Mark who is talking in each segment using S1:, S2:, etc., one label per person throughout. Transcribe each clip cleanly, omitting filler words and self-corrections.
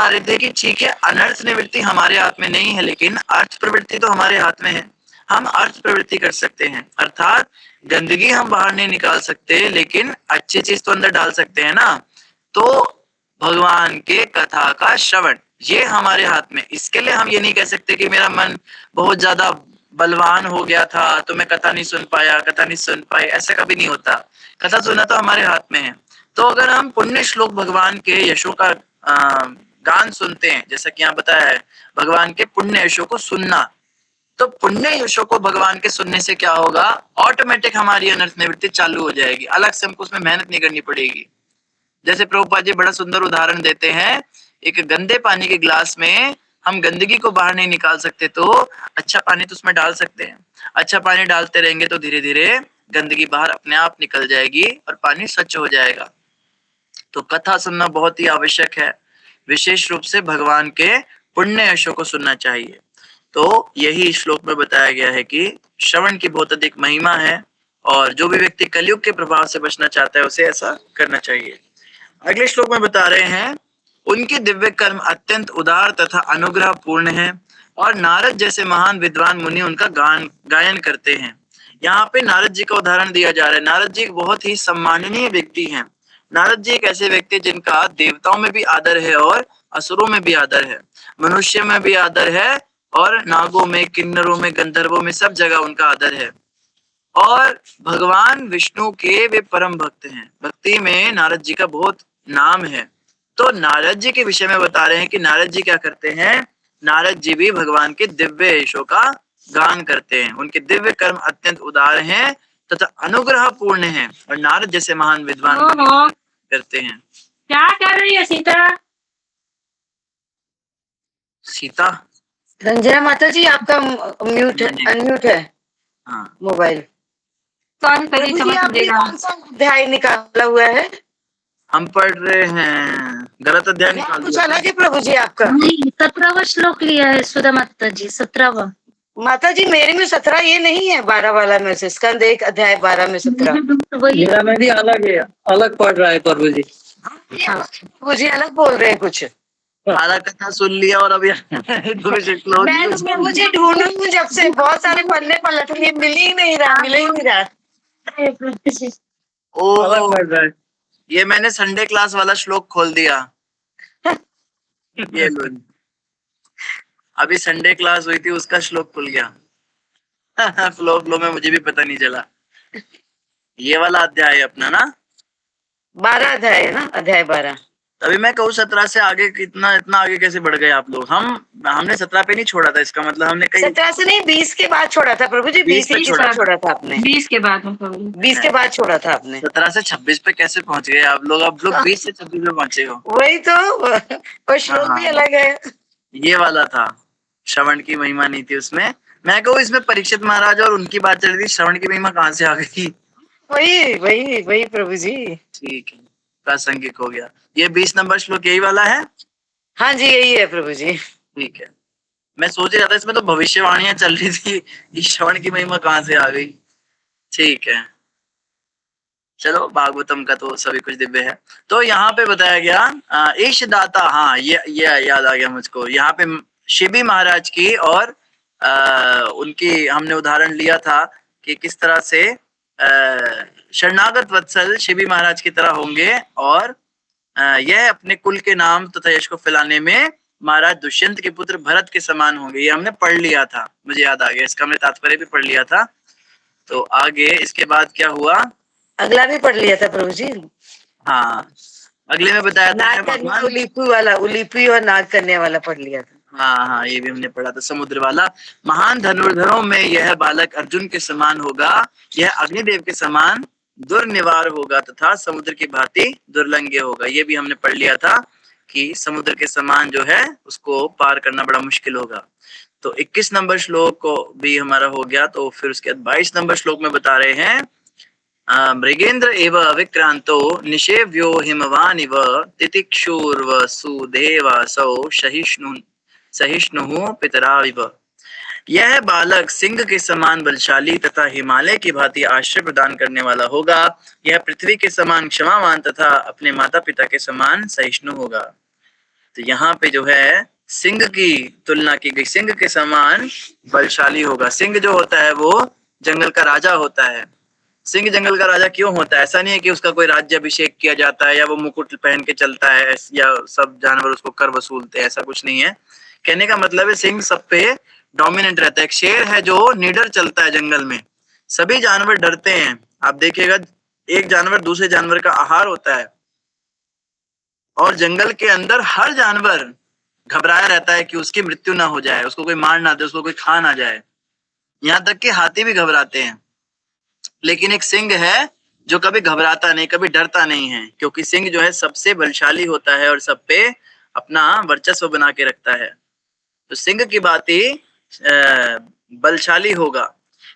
S1: बता रहे थे कि ठीक है, अनर्थ निवृत्ति हमारे हाथ में नहीं है, लेकिन अर्थ प्रवृत्ति तो हमारे हाथ में है। हम अर्थ प्रवृत्ति कर सकते हैं, अर्थात गंदगी हम बाहर नहीं निकाल सकते, लेकिन अच्छी चीज तो अंदर डाल सकते हैं ना। तो भगवान के कथा का श्रवण ये हमारे हाथ में। इसके लिए हम ये नहीं कह सकते कि मेरा मन बहुत ज्यादा बलवान हो गया था तो मैं कथा नहीं सुन पाया, कथा नहीं सुन पाई, ऐसा कभी नहीं होता। कथा सुनना तो हमारे हाथ में है। तो अगर हम पुण्य श्लोक भगवान के यशों का गान सुनते हैं, जैसा कि यहाँ बताया है भगवान के पुण्य यशों को सुनना, तो पुण्य यशों को भगवान के सुनने से क्या होगा, ऑटोमेटिक हमारी अनर्थ निवृत्ति चालू हो जाएगी, अलग से हमको उसमें मेहनत नहीं करनी पड़ेगी। जैसे प्रभुपाद जी बड़ा सुंदर उदाहरण देते हैं, एक गंदे पानी के गिलास में हम गंदगी को बाहर नहीं निकाल सकते तो अच्छा पानी तो उसमें डाल सकते हैं। अच्छा पानी डालते रहेंगे तो धीरे धीरे गंदगी बाहर अपने आप निकल जाएगी और पानी स्वच्छ हो जाएगा। तो कथा सुनना बहुत ही आवश्यक है, विशेष रूप से भगवान के पुण्य यशों को सुनना चाहिए। तो यही श्लोक में बताया गया है कि श्रवण की बहुत अधिक महिमा है और जो भी व्यक्ति कलयुग के प्रभाव से बचना चाहता है उसे ऐसा करना चाहिए। अगले श्लोक में बता रहे हैं, उनके दिव्य कर्म अत्यंत उदार तथा अनुग्रह पूर्ण है और नारद जैसे महान विद्वान मुनि उनका गायन करते हैं। यहाँ पे नारद जी का उदाहरण दिया जा रहा है। नारद जी एक बहुत ही सम्माननीय व्यक्ति हैं। नारद जी एक ऐसे व्यक्ति जिनका देवताओं में भी आदर है और असुरों में भी आदर है, मनुष्य में भी आदर है और नागों में, किन्नरों में, गंधर्वों में, सब जगह उनका आदर है। और भगवान विष्णु के वे परम भक्त हैं। भक्ति में नारद जी का बहुत नाम है। तो नारद जी के विषय में बता रहे हैं कि नारद जी क्या करते हैं, नारद जी भी भगवान के दिव्य यशों का गान करते हैं। उनके दिव्य कर्म अत्यंत उदार हैं तथा अनुग्रह पूर्ण हैं और नारद जैसे महान विद्वान करते हैं।
S2: क्या कर रही है सीता?
S1: सीता
S3: रंजना माता जी आपका म्यूट है, अनम्यूट है मोबाइल।
S2: कौन करी समझ देगा?
S3: अध्याय निकाला हुआ है,
S1: हम पढ़ रहे हैं, गलत अध्याय निकाल
S3: कुछ अलग है प्रभु जी आपका।
S2: 17वां श्लोक लिया है सुधा माता जी, 17वां।
S3: माता जी मेरे में 17 ये नहीं है, 12 वाला में से स्कंद 1 अध्याय 12 में 17
S4: मेरा में भी अलग है, अलग पढ़ रहा है प्रभु जी।
S3: प्रभु जी अलग बोल रहे हैं कुछ।
S1: सारा कथा सुन लिया और अभी
S3: मैं तो प्रभु जी ढूंढूं जब से, बहुत सारे पन्ने पलट लिए, मिल ही नहीं रहा, मिल ही नहीं रहा।
S1: ओ ये मैंने संडे क्लास वाला श्लोक खोल दिया। ये लो, अभी संडे क्लास हुई थी उसका श्लोक खुल गया। फ्लो में मुझे भी पता नहीं चला। ये वाला अध्याय है अपना ना,
S3: 12 अध्याय है ना, अध्याय 12।
S1: तभी मैं कहूँ 17 से आगे इतना आगे कैसे बढ़ गए आप लोग। हमने 17 पे नहीं छोड़ा था, इसका मतलब हमने कहीं
S3: 17 से नहीं 20 के बाद छोड़ा था प्रभु जी, 20 के बाद छोड़ा था आपने।
S2: 20 के बाद
S3: 20 के बाद छोड़ा था आपने।
S1: 17 से 26 पे कैसे पहुंच गए आप लोग? अब लोग 20 से 26 पे पहुंचे हो।
S3: वही तो, वो श्लोक भी अलग है।
S1: ये वाला था, श्रवण की महिमा नहीं थी उसमें। मैं कहूँ इसमें परीक्षित महाराज और उनकी बात चल रही थी, श्रवण की महिमा कहाँ से आ गई?
S3: वही प्रभु जी।
S1: ठीक है, प्रासंगिक हो गया। ये 20 नंबर श्लोक यही वाला है?
S3: हाँ जी यही है प्रभु जी।
S1: ठीक है, मैं सोच रहा था इसमें तो भविष्यवाणियां चल रही थी, श्रवण की महिमा कहाँ से आ गई। ठीक है, चलो भागवतम का तो सभी कुछ दिव्य है। तो यहाँ पे बताया गया ईश दाता, हाँ ये याद आ गया मुझको। यहाँ पे शिबी महाराज की और उनकी हमने उदाहरण लिया था कि किस तरह से शरणागत वत्सल शिबी महाराज की तरह होंगे और यह अपने कुल के नाम तथा यश को फैलाने में महाराज दुष्यंत के पुत्र भरत के समान होंगे। ये हमने पढ़ लिया था, मुझे याद आ गया, इसका हमने तात्पर्य भी पढ़ लिया था। तो आगे इसके बाद क्या हुआ,
S3: अगला भी पढ़ लिया था प्रभु जी।
S1: हाँ, अगले में बताया था
S3: उलीपी और नाग कन्या वाला पढ़ लिया था।
S1: हाँ, ये भी हमने पढ़ा था। समुद्र वाला महान धनुर्धरों में यह बालक अर्जुन के समान होगा, यह अग्निदेव के समान दुर्निवार होगा तथा समुद्र की भांति दुर्लंघ्य होगा। ये भी हमने पढ़ लिया था कि समुद्र के समान जो है उसको पार करना बड़ा मुश्किल होगा। तो 21 नंबर श्लोक को भी हमारा हो गया। तो फिर उसके बाद 22 नंबर श्लोक में बता रहे हैं, मृगेंद्र एव विक्रांतो निषेव्यो हिमवान इव तितिक्षुर्व सुदेवासौ सहिष्णु पितराविव। यह बालक सिंह के समान बलशाली तथा हिमालय की भांति आश्रय प्रदान करने वाला होगा। यह पृथ्वी के समान क्षमावान तथा अपने माता पिता के समान सहिष्णु होगा। तो यहाँ पे जो है सिंह की तुलना की गई, सिंह के समान बलशाली होगा। सिंह जो होता है वो जंगल का राजा होता है। सिंह जंगल का राजा क्यों होता है? ऐसा नहीं है कि उसका कोई राज्याभिषेक किया जाता है या वो मुकुट पहन के चलता है या सब जानवर उसको कर वसूलते हैं, ऐसा कुछ नहीं है। कहने का मतलब है सिंह सब पे डोमिनेंट रहता है। एक शेर है जो निडर चलता है जंगल में, सभी जानवर डरते हैं। आप देखिएगा एक जानवर दूसरे जानवर का आहार होता है और जंगल के अंदर हर जानवर घबराया रहता है कि उसकी मृत्यु ना हो जाए, उसको कोई मार ना दे, उसको कोई खा ना जाए। यहाँ तक कि हाथी भी घबराते हैं। लेकिन एक सिंह है जो कभी घबराता नहीं, कभी डरता नहीं है, क्योंकि सिंह जो है सबसे बलशाली होता है और सब पे अपना वर्चस्व बना के रखता है। तो सिंह की भांति बलशाली होगा।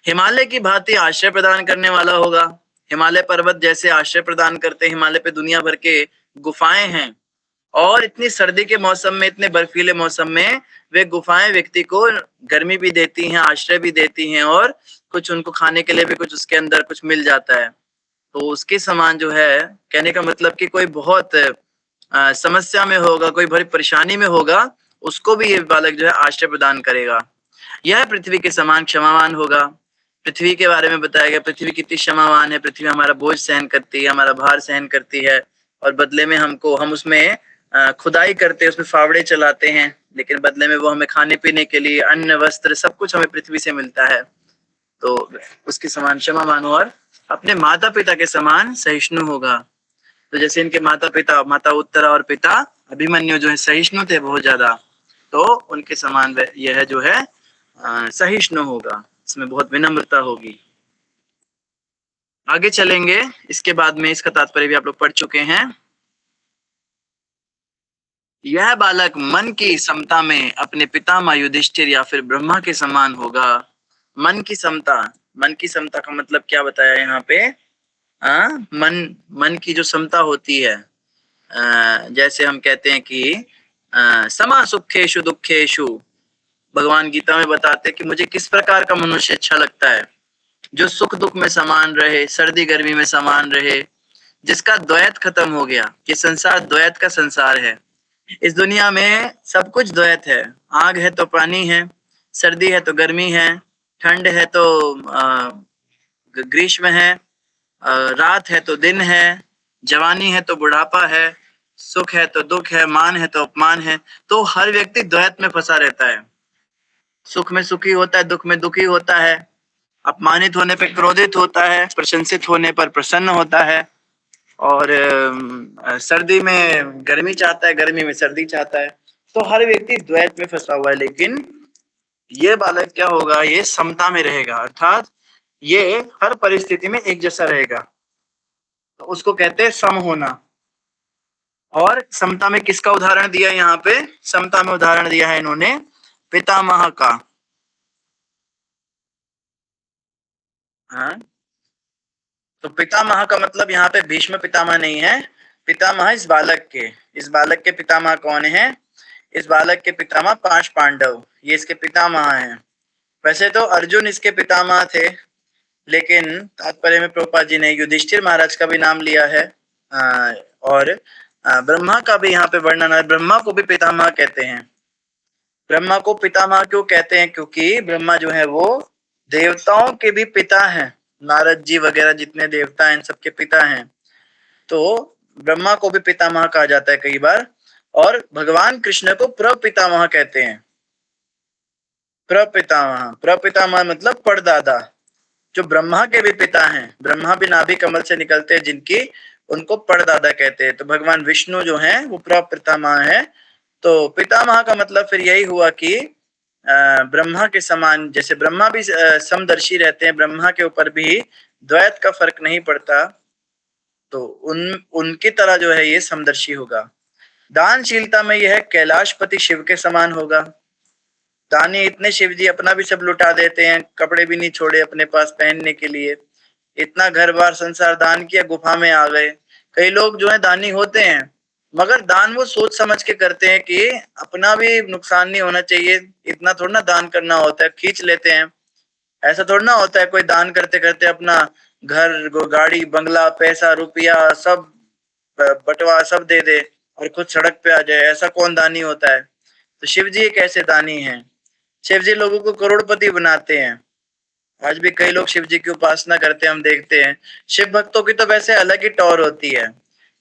S1: हिमालय की भांति आश्रय प्रदान करने वाला होगा। हिमालय पर्वत जैसे आश्रय प्रदान करते, हिमालय पे दुनिया भर के गुफाएं हैं और इतनी सर्दी के मौसम में, इतने बर्फीले मौसम में वे गुफाएं व्यक्ति को गर्मी भी देती हैं, आश्रय भी देती हैं और कुछ उनको खाने के लिए भी कुछ उसके अंदर कुछ मिल जाता है। तो उसके समान जो है, कहने का मतलब कि कोई बहुत समस्या में होगा, कोई बड़ी परेशानी में होगा, उसको भी ये बालक जो है आश्रय प्रदान करेगा। यह पृथ्वी के समान क्षमावान होगा। पृथ्वी के बारे में बताया गया, पृथ्वी कितनी क्षमावान है। पृथ्वी हमारा बोझ सहन करती है, हमारा भार सहन करती है और बदले में हम उसमें खुदाई करते हैं, उसमें फावड़े चलाते हैं, लेकिन बदले में वो हमें खाने पीने के लिए अन्न वस्त्र सब कुछ हमें पृथ्वी से मिलता है। तो उसके समान क्षमावान और अपने माता पिता के समान सहिष्णु होगा। तो जैसे इनके माता पिता, माता उत्तरा और पिता अभिमन्यु जो है सहिष्णु थे बहुत ज्यादा, तो उनके समान यह जो है सहिष्णु होगा, इसमें बहुत विनम्रता होगी। आगे चलेंगे, इसके बाद में इसका तात्पर्य भी आप लोग पढ़ चुके हैं। यह बालक मन की समता में अपने पितामह युधिष्ठिर या फिर ब्रह्मा के समान होगा। मन की समता, मन की समता का मतलब क्या बताया यहाँ पे? मन की जो समता होती है, जैसे हम कहते हैं कि समा सुखेषु दुखेषु, भगवान गीता में बताते हैं कि मुझे किस प्रकार का मनुष्य अच्छा लगता है, जो सुख दुख में समान रहे, सर्दी गर्मी में समान रहे, जिसका द्वैत खत्म हो गया। ये संसार द्वैत का संसार है। इस दुनिया में सब कुछ द्वैत है। आग है तो पानी है, सर्दी है तो गर्मी है, ठंड है तो ग्रीष्म है, रात है तो दिन है, जवानी है तो बुढ़ापा है, सुख है तो दुख है, मान है तो अपमान है। तो हर व्यक्ति द्वैत में फंसा रहता है। सुख में सुखी होता है, दुख में दुखी होता है, अपमानित होने पर क्रोधित होता है, प्रशंसित होने पर प्रसन्न होता है, और सर्दी में गर्मी चाहता है, गर्मी में सर्दी चाहता है। तो हर व्यक्ति द्वैत में फंसा हुआ है। लेकिन ये बालक क्या होगा? ये समता में रहेगा, अर्थात ये हर परिस्थिति में एक जैसा रहेगा। तो उसको कहते हैं सम होना। और समता में किसका उदाहरण दिया यहाँ पे? समता में उदाहरण दिया है इन्होंने पितामह का। हाँ, तो पितामह का मतलब यहाँ पे भीष्म पितामह नहीं है, पितामह इस बालक के। इस बालक के पितामह कौन है? इस बालक के पितामह 5 पांडव, ये इसके पितामह हैं। वैसे तो अर्जुन इसके पितामह थे, लेकिन तात्पर्य में प्रभुपाद जी ने युधिष्ठिर महाराज का भी नाम लिया है और ब्रह्मा का भी यहाँ पे वर्णन है। ब्रह्मा को भी पितामह कहते हैं। ब्रह्मा को पितामह क्यों कहते हैं? क्योंकि ब्रह्मा जो है वो देवताओं के भी पिता हैं। नारद जी वगैरह जितने देवता हैं, इन सबके पिता हैं। तो ब्रह्मा को भी पितामह कहा जाता है कई बार। और भगवान कृष्ण को प्रपितामह कहते हैं। प्रपितामह, प्रपितामह मतलब परदादा, जो ब्रह्मा के भी पिता हैं। ब्रह्मा भी नाभि कमल से निकलते हैं जिनकी, उनको परदादा कहते हैं। तो भगवान विष्णु जो हैं वो प्रपितामह है। तो पितामह का मतलब फिर यही हुआ कि ब्रह्मा के समान, जैसे ब्रह्मा भी समदर्शी रहते हैं, ब्रह्मा के ऊपर भी द्वैत का फर्क नहीं पड़ता, तो उनकी तरह जो है ये समदर्शी होगा। दानशीलता में यह कैलाशपति शिव के समान होगा। दानी इतने शिव जी अपना भी सब लुटा देते हैं, कपड़े भी नहीं छोड़े अपने पास पहनने के लिए, इतना घर बार संसार दान किया, गुफा में आ गए। कई लोग जो है दानी होते हैं, मगर दान वो सोच समझ के करते हैं कि अपना भी नुकसान नहीं होना चाहिए। इतना थोड़ा ना दान करना होता है, खींच लेते हैं। ऐसा थोड़ा ना होता है कोई दान करते करते अपना घर, गाड़ी, बंगला, पैसा, रुपया सब बंटवा सब दे दे और खुद सड़क पे आ जाए, ऐसा कौन दानी होता है? तो शिव जी एक ऐसे दानी हैं। शिव जी लोगों को करोड़पति बनाते हैं। आज भी कई लोग शिव जी की उपासना करते हैं, हम देखते हैं। शिव भक्तों की तो वैसे अलग ही टौर होती है।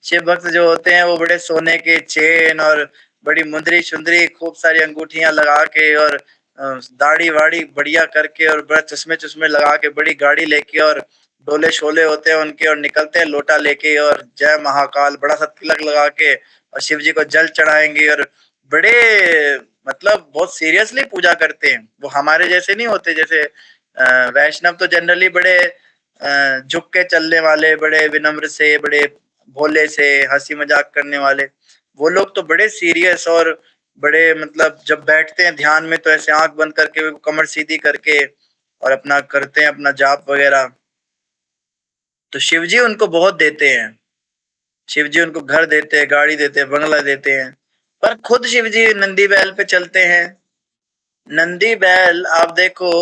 S1: शिव भक्त जो होते हैं वो बड़े सोने के चेन और बड़ी मुंदरी शुंदरी खूब सारी अंगूठियां लगा के और दाढ़ी वाड़ी बढ़िया करके और बड़ा चश्मे चश्मे लगा के बड़ी गाड़ी लेके और डोले शोले होते हैं उनके और निकलते हैं लोटा लेके और जय महाकाल बड़ा सा तिलक लगा के और शिव जी को जल चढ़ाएंगे और बड़े मतलब बहुत सीरियसली पूजा करते हैं। वो हमारे जैसे नहीं होते, जैसे वैष्णव तो जनरली बड़े झुक के चलने वाले, बड़े विनम्र से, बड़े भोले से, हंसी मजाक करने वाले। वो लोग तो बड़े सीरियस और बड़े मतलब जब बैठते हैं ध्यान में तो ऐसे आंख बंद करके कमर सीधी करके और अपना करते हैं अपना जाप वगैरह। तो शिव जी उनको बहुत देते हैं। शिव जी उनको घर देते हैं, गाड़ी देते हैं, बंगला देते हैं, पर खुद शिव जी नंदी बैल पे चलते हैं। नंदी बैल आप देखो,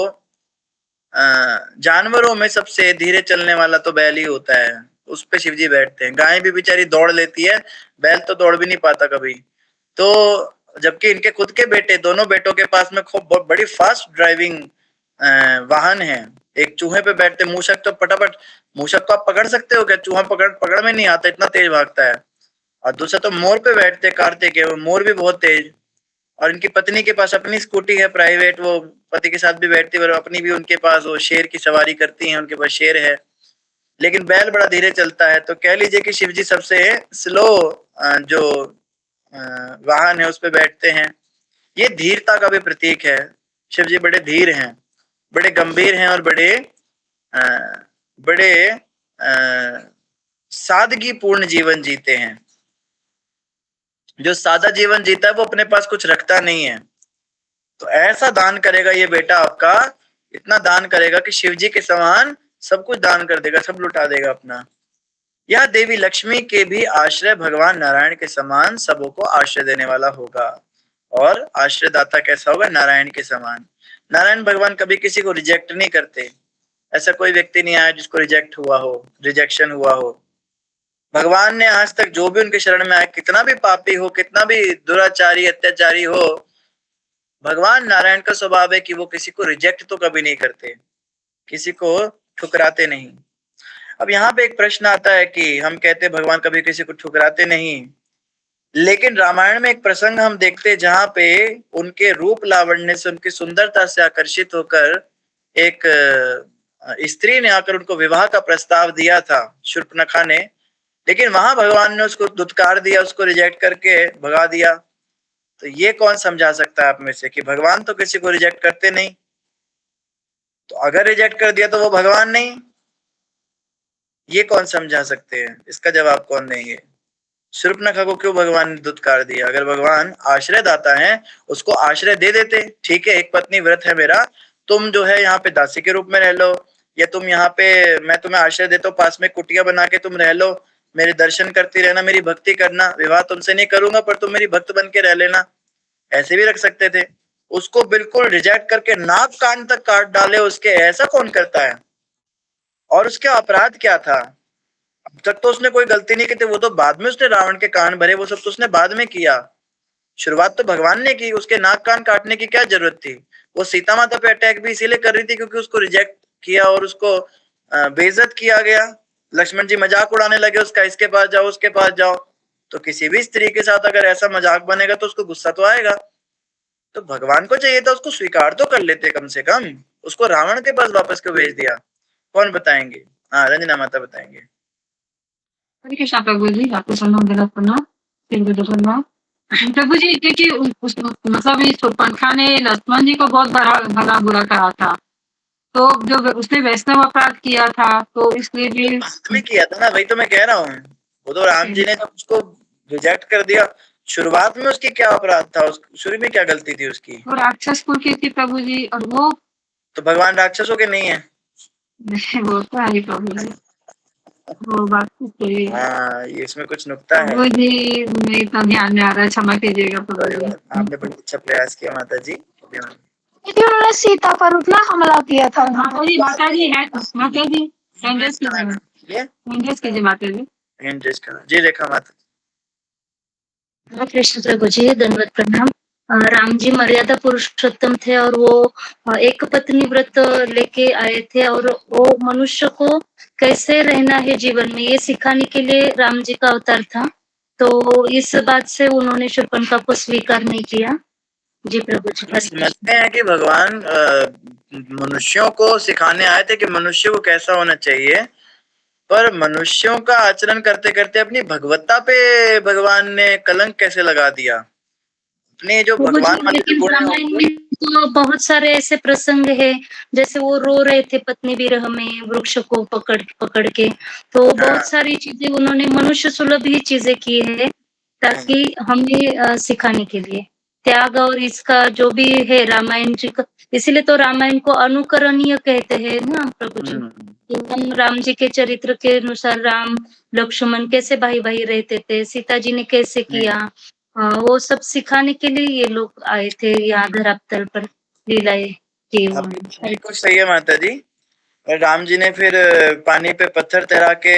S1: जानवरों में सबसे धीरे चलने वाला तो बैल ही होता है, उस पे शिव जी बैठते हैं। गाय भी बेचारी दौड़ लेती है, बैल तो दौड़ भी नहीं पाता कभी। तो जबकि इनके खुद के बेटे, दोनों बेटों के पास में खूब बहुत बड़ी फास्ट ड्राइविंग वाहन है। एक चूहे पे बैठते, मूषक तो फटाफट, मूषक को आप पकड़ सकते हो क्या? चूहा पकड़ में नहीं आता, इतना तेज भागता है। और दूसरा तो मोर पे बैठते, कार्तिक है, मोर भी बहुत तेज। और इनकी पत्नी के पास अपनी स्कूटी है प्राइवेट, वो पति के साथ भी बैठती है और अपनी भी उनके पास, वो शेर की सवारी करती हैं, उनके पास शेर है। लेकिन बैल बड़ा धीरे चलता है। तो कह लीजिए कि शिव जी सबसे स्लो जो वाहन है उस पे बैठते हैं। ये धीरता का भी प्रतीक है। शिव जी बड़े धीर हैं, बड़े गंभीर हैं और बड़े सादगी पूर्ण जीवन जीते हैं। जो सादा जीवन जीता है वो अपने पास कुछ रखता नहीं है। तो ऐसा दान करेगा ये बेटा आपका, इतना दान करेगा कि शिव जी के समान सब कुछ दान कर देगा, सब लुटा देगा अपना। यह देवी लक्ष्मी के भी आश्रय भगवान नारायण के समान सबों को आश्रय देने वाला होगा। और आश्रयदाता कैसा होगा? नारायण के समान। नारायण भगवान कभी किसी को रिजेक्ट नहीं करते। ऐसा कोई व्यक्ति नहीं आया जिसको रिजेक्ट हुआ हो, रिजेक्शन हुआ हो। भगवान ने आज तक जो भी उनके शरण में आए, कितना भी पापी हो, कितना भी दुराचारी अत्याचारी हो, भगवान नारायण का स्वभाव है कि वो किसी को रिजेक्ट तो कभी नहीं करते, किसी को ठुकराते नहीं। अब यहाँ पे एक प्रश्न आता है कि हम कहते भगवान कभी किसी को ठुकराते नहीं, लेकिन रामायण में एक प्रसंग हम देखते जहां पे उनके रूप लावण्य से, उनकी सुंदरता से आकर्षित होकर एक स्त्री ने आकर उनको विवाह का प्रस्ताव दिया था, शूर्पणखा ने। लेकिन वहां भगवान ने उसको दुत्कार दिया, उसको रिजेक्ट करके भगा दिया। तो ये कौन समझा सकता है आप में से कि भगवान तो किसी को रिजेक्ट करते नहीं? तो अगर रिजेक्ट कर दिया तो वो भगवान नहीं, ये कौन समझा सकते हैं? इसका जवाब कौन देंगे? शूर्पणखा को क्यों भगवान ने दुत्कार दिया? अगर भगवान आश्रय दाता है, उसको आश्रय दे देते। ठीक है, एक पत्नी व्रत है मेरा, तुम जो है यहाँ पे दासी के रूप में रह लो, या तुम यहाँ पे, मैं तुम्हें आश्रय देता हूँ, पास में कुटिया बना के तुम रह लो, मेरे दर्शन करती रहना, मेरी भक्ति करना, विवाह तुमसे नहीं करूंगा पर तुम मेरी भक्त बन के रह लेना। ऐसे भी रख सकते थे। उसको बिल्कुल रिजेक्ट करके नाक कान तक काट डाले उसके, ऐसा कौन करता है? और उसका अपराध क्या था? अब तक तो उसने कोई गलती नहीं की थी, वो तो बाद में उसने रावण के कान भरे, वो सब तो उसने बाद में किया। शुरुआत तो भगवान ने की, उसके नाक कान काटने की क्या जरूरत थी? वो सीता माता पे अटैक भी इसीलिए कर रही थी क्योंकि उसको रिजेक्ट किया और उसको बेइज्जत किया गया। लक्ष्मण जी मजाक उड़ाने लगे उसका, इसके पास जाओ, उसके पास जाओ। तो किसी भी स्त्री के साथ अगर ऐसा मजाक बनेगा तो उसको गुस्सा तो आएगा। तो भगवान को चाहिए था उसको स्वीकार तो कर लेते कम से कम, उसको रावण के पास वापस क्यों भेज दिया? कौन बताएंगे? हाँ, रंजना माता बताएंगे।
S2: हरे कृष्णा प्रभु जी, आपको प्रभु जी, क्योंकि मतलब इस शूर्पणखा ने लक्ष्मण जी को बहुत भला बुरा कहा था, तो जो उसने वैष्णव अपराध किया था तो इसलिए भी
S1: में किया था ना, वही तो मैं कह रहा हूँ। वो तो राम जी ने जब उसको रिजेक्ट कर दिया, शुरुआत में उसकी क्या अपराध था? शुरू में क्या गलती थी उसकी?
S2: वो राक्षस कुल की थी प्रभु जी, और वो
S1: तो भगवान राक्षसों के नहीं है?
S2: वो तो है प्रभु जी, वो बात तो सही है।
S1: हाँ, ये इसमें कुछ नुक्ता है।
S2: प्रभु जी मेरे इतना ध्यान में आ रहा है, क्षमा कीजिएगा प्रभु जी।
S1: आपने बड़ा अच्छा प्रयास किया माता जी।
S5: उन्होंने सीता पर उतना हमला किया था।
S2: माता जी है, माता जी हैंडल्स कीजिए,
S1: ये
S2: हैंडल्स कीजिए माता जी।
S1: जी रेखा माता।
S6: कृष्ण प्रभु जी, दंडवत प्रणाम। राम जी मर्यादा पुरुषोत्तम थे और वो एक पत्नी व्रत लेके आए थे और वो मनुष्य को कैसे रहना है जीवन में ये सिखाने के लिए राम जी का अवतार था। तो इस बात से उन्होंने शूर्पणखा को स्वीकार नहीं किया। जी प्रभु जी, हरे कृष्ण।
S1: समझते हैं कि भगवान मनुष्यों को सिखाने आए थे कि मनुष्य को कैसा होना चाहिए, पर मनुष्यों का आचरण करते करते अपनी भगवत्ता पे भगवान ने कलंक कैसे लगा दिया। अपने जो
S6: प्रभु जी,
S1: भगवान वाले जो
S6: लेकिन
S1: गुण है
S6: रामायण
S1: उनको।
S6: में तो बहुत सारे ऐसे प्रसंग है, जैसे वो रो रहे थे पत्नी विरह में वृक्ष को पकड़ पकड़ के। तो
S1: हाँ,
S6: बहुत सारी चीजें उन्होंने मनुष्य सुलभ ही चीजें की है ताकि हमें सिखाने के लिए त्याग और इसका जो भी है रामायण जी का। इसीलिए तो रामायण को अनुकरणीय कहते हैं ना प्रभु जी। कि हम राम जी के चरित्र के अनुसार राम लक्ष्मण कैसे भाई भाई रहते थे, सीता जी ने कैसे किया, वो सब सिखाने के लिए ये लोग आए थे यहाँ धरातल पर लीलाएं की
S1: आपकी
S6: उन्होंने।
S1: बिल्कुल सही है माता जी। और राम जी ने फिर पानी पे पत्थर तैरा के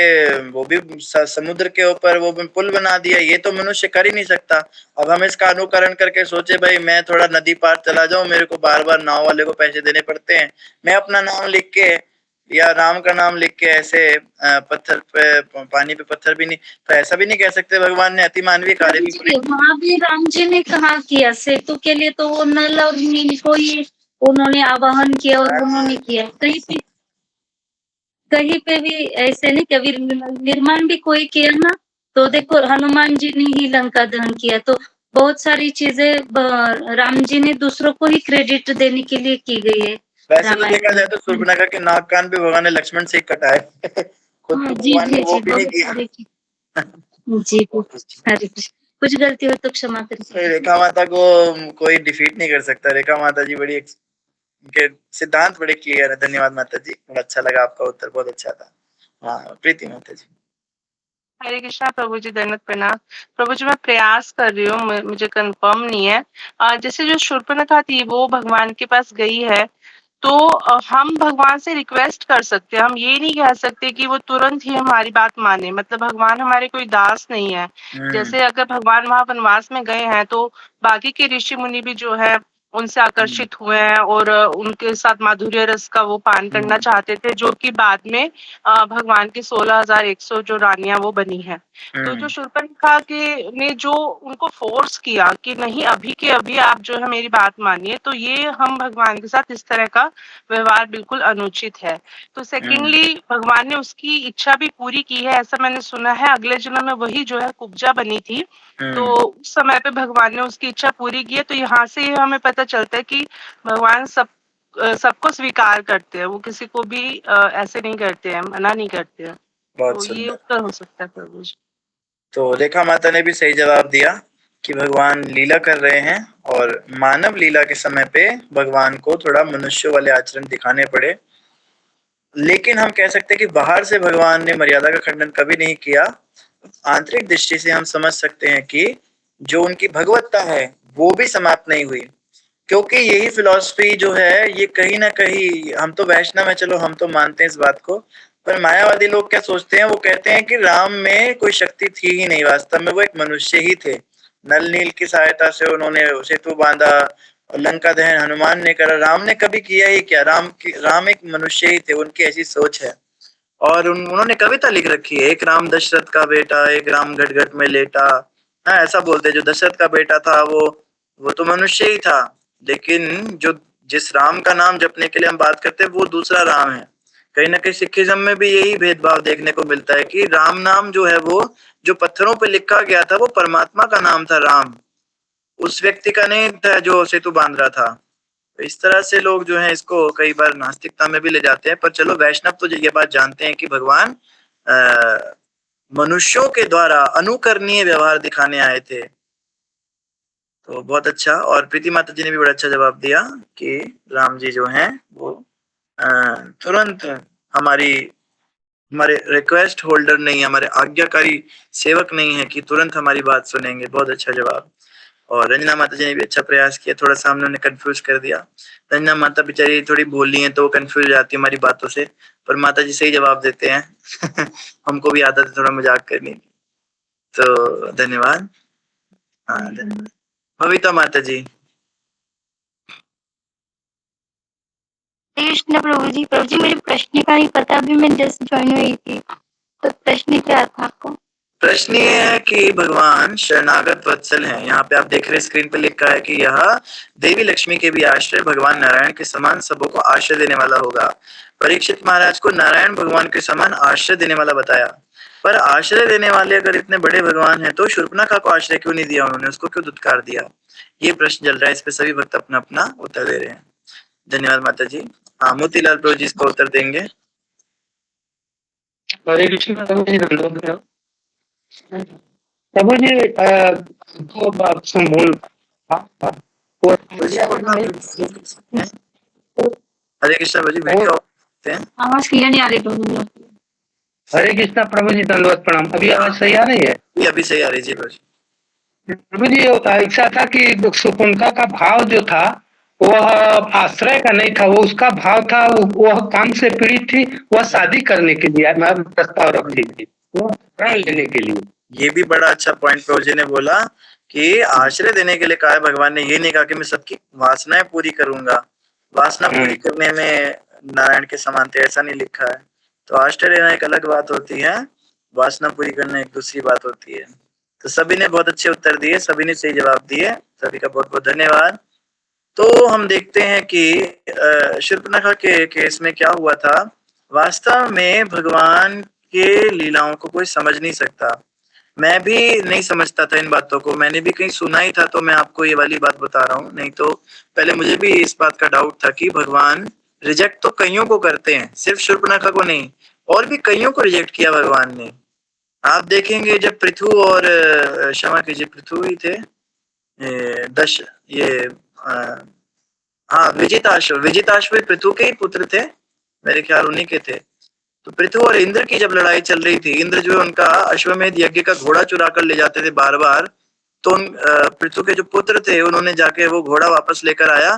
S1: वो भी समुद्र के ऊपर वो भी पुल बना दिया। ये तो मनुष्य कर ही नहीं सकता। अब हम इसका अनुकरण करके सोचे भाई मैं थोड़ा नदी पार चला जाऊं, मेरे को बार बार नाव वाले को पैसे देने पड़ते हैं, मैं अपना नाम लिख के या राम का नाम लिख के ऐसे पत्थर पे पानी पे पत्थर भी नहीं, तो ऐसा भी नहीं कह सकते। भगवान ने अति मानवीय कार्य भी
S6: जी, वहाँ भी राम जी ने कहा किया सेतु के लिए तो वो नल और नील को ही उन्होंने आवाहन किया और उन्होंने किया। कहीं पे भी ऐसे नहीं, कभी निर्माण भी कोई किया ना, तो देखो हनुमान जी ने ही लंका दहन किया। तो बहुत सारी चीजें राम जी ने दूसरों को ही क्रेडिट देने के लिए की गई है
S1: वैसे तो
S6: रामायण
S1: देखा जाए
S6: में।
S1: तो शूर्पणखा के नाक कान भी भगवान ने लक्ष्मण से ही कटाए। खुद
S6: हाँ,
S1: तो
S6: जी
S1: भगवान ने
S6: जी
S1: वो
S6: जी,
S1: भी नहीं
S6: बहुत
S1: किया।
S6: सारी जी हरे कृष्ण। कुछ गलती हो तो क्षमा करिए।
S1: रेखा माता को कोई डिफीट नहीं कर सकता। रेखा माता जी बड़ी उनके सिद्धांत बड़े क्लियर है। धन्यवाद माता जी, बड़ा अच्छा लगा आपका उत्तर, बहुत अच्छा था। हाँ प्रीति माता जी।
S3: हरे कृष्णा प्रभु जी, दंडवत प्रणाम। प्रभु जी मैं प्रयास कर रही हूँ, मुझे कंफर्म नहीं है। जैसे जो शूर्पणखा थी वो भगवान के पास गई है, तो हम भगवान से रिक्वेस्ट कर सकते हैं। हम ये नहीं कह सकते कि वो तुरंत ही हमारी बात माने। मतलब भगवान हमारे कोई दास नहीं है। जैसे अगर भगवान वहां वनवास में गए हैं तो बाकी के ऋषि मुनि भी जो है उनसे आकर्षित हुए हैं और उनके साथ माधुर्य रस का वो पान करना चाहते थे, जो कि बाद में भगवान की 16,100 जो रानियां वो बनी है। तो जो शूर्पणखा के ने जो उनको फोर्स किया कि नहीं अभी के अभी आप जो है मेरी बात मानिए, तो ये हम भगवान के साथ इस तरह का व्यवहार बिल्कुल अनुचित है। तो सेकेंडली भगवान ने उसकी इच्छा भी पूरी की है, ऐसा मैंने सुना है। अगले जन्म में वही जो है कुब्जा बनी थी, तो उस समय पे भगवान ने उसकी इच्छा पूरी की है। तो यहाँ से हमें पता चलता है कि भगवान सबको स्वीकार करते हैं, वो किसी को भी ऐसे नहीं करते हैं, मना नहीं करते हैं।
S1: बहुत
S3: तो ये
S1: सुंदर।
S3: उत्तर हो सकता है प्रभु जी।
S1: तो रेखा माता ने भी सही जवाब दिया कि भगवान लीला कर रहे हैं और मानव लीला के समय पे भगवान को थोड़ा मनुष्य वाले आचरण दिखाने पड़े। लेकिन हम कह सकते हैं कि बाहर से भगवान ने मर्यादा का खंडन कभी नहीं किया। आंतरिक दृष्टि से हम समझ सकते हैं कि जो उनकी भगवत्ता है वो भी समाप्त नहीं हुई, क्योंकि यही फिलॉसफी जो है ये कहीं ना कहीं, हम तो वैष्णव है, चलो हम तो मानते हैं इस बात को, पर मायावादी लोग क्या सोचते हैं, वो कहते हैं कि राम में कोई शक्ति थी ही नहीं, वास्तव में वो एक मनुष्य ही थे। नल नील की सहायता से उन्होंने सेतु बांधा, लंका दहन हनुमान ने करा, राम ने कभी किया ही क्या। राम एक मनुष्य ही थे, उनकी ऐसी सोच है। और उन्होंने कविता लिख रखी है, एक राम दशरथ का बेटा, एक राम घट घट में लेटा। हाँ ऐसा बोलते हैं, जो दशरथ का बेटा था वो तो मनुष्य ही था, लेकिन जो जिस राम का नाम जपने के लिए हम बात करते हैं वो दूसरा राम है। कहीं ना कहीं सिखिज्म में भी यही भेदभाव देखने को मिलता है कि राम नाम जो है वो जो पत्थरों पे लिखा गया था वो परमात्मा का नाम था, राम उस व्यक्ति का नहीं था जो सेतु बांध रहा था। तो इस तरह से लोग जो है इसको कई बार नास्तिकता में भी ले जाते हैं। पर चलो वैष्णव तो ये बात जानते हैं कि भगवान मनुष्यों के द्वारा अनुकरणीय व्यवहार दिखाने आए थे। तो बहुत अच्छा। और प्रीति माता जी ने भी बड़ा अच्छा जवाब दिया कि राम जी जो हैं वो तुरंत हमारे रिक्वेस्ट होल्डर नहीं, हमारे आज्ञाकारी सेवक नहीं है कि तुरंत हमारी बात सुनेंगे। बहुत अच्छा जवाब। और रंजना माता जी ने भी अच्छा प्रयास किया, थोड़ा सा हमने कंफ्यूज कर दिया। रंजना माता बेचारी थोड़ी बोली है तो वो कंफ्यूज हो जाती है हमारी बातों से, पर माता जी सही जवाब देते हैं। हमको भी आदत है थोड़ा मजाक करने की। तो धन्यवाद। हाँ धन्यवाद। भविता माता जी।
S5: कृष्ण प्रभु जी मुझे प्रश्न का नहीं पता, अभी मैं जस्ट ज्वाइन हुई थी, तो प्रश्न क्या था आपको?
S1: प्रश्न ये है कि भगवान शरणागत वत्सल हैं। यहाँ पे आप देख रहे हैं स्क्रीन पे लिखा है कि यह देवी लक्ष्मी के भी आश्रय, भगवान नारायण के समान सबों को आश्रय देने वाला होगा। परीक्षित महाराज को नारायण भगवान के समान आश्रय देने वाला बताया, पर आश्रय देने वाले अगर इतने बड़े भगवान हैं तो शूर्पणखा को आश्रय क्यों नहीं दिया उन्होंने, उसको क्यों दुत्कार दिया? ये प्रश्न चल रहा है, इस पे सभी भक्त अपना अपना उत्तर दे रहे हैं। धन्यवाद माता जी। हाँ, मोतीलाल प्रभु जी इसका उत्तर देंगे।
S7: हरे कृष्ण प्रभु जी, धन्यवाद प्रभु जी। दो बात संभूल
S1: हरे कृष्ण प्रभु जी, वीडियो हैं।
S2: आवाज क्लियर नहीं आ रही प्रभु जी।
S7: हरे कृष्णा प्रभु जी, धन्यवाद प्रणाम। अभी आवाज सही आ रही है?
S1: ये अभी सही आ रही जी प्रभु जी।
S7: प्रभु जी ऐसा था कि शूर्पणखा का भाव जो था वह आश्रय का नहीं था, वो उसका भाव था, वह काम से पीड़ित थी, वह शादी करने के लिए प्रस्ताव रखती थी, वो प्रण लेने के लिए।
S1: ये भी बड़ा अच्छा पॉइंट प्रभु जी ने बोला कि आश्रय देने के लिए कहा है भगवान ने, ये नहीं कहा कि मैं सबकी वासनाएं पूरी करूंगा। वासना पूरी करने में नारायण के समान थे ऐसा नहीं लिखा है। तो आश्रय लेना एक अलग बात होती है, वासना पूरी करना एक दूसरी बात होती है। तो सभी ने बहुत अच्छे उत्तर दिए, सभी ने सही जवाब दिए, सभी का बहुत बहुत धन्यवाद। तो हम देखते हैं कि शूर्पणखा के केस में क्या हुआ था। वास्तव में भगवान के लीलाओं को कोई समझ नहीं सकता। मैं भी नहीं समझता था इन बातों को, मैंने भी कहीं सुना ही था, तो मैं आपको ये वाली बात बता रहा हूँ। नहीं तो पहले मुझे भी इस बात का डाउट था कि भगवान रिजेक्ट तो कईयों को करते हैं, सिर्फ शूर्पणखा को नहीं, और भी कईयों को रिजेक्ट किया भगवान ने। आप देखेंगे जब पृथु और क्षमा कीजिए, पृथु ही थे, दश ये हाँ विजिताश्व पृथु के ही पुत्र थे, मेरे ख्याल उन्हीं के थे। तो पृथु और इंद्र की जब लड़ाई चल रही थी, इंद्र जो है उनका अश्वमेध यज्ञ का घोड़ा चुरा कर ले जाते थे बार बार, तो पृथु के जो पुत्र थे उन्होंने जाके वो घोड़ा वापस लेकर आया।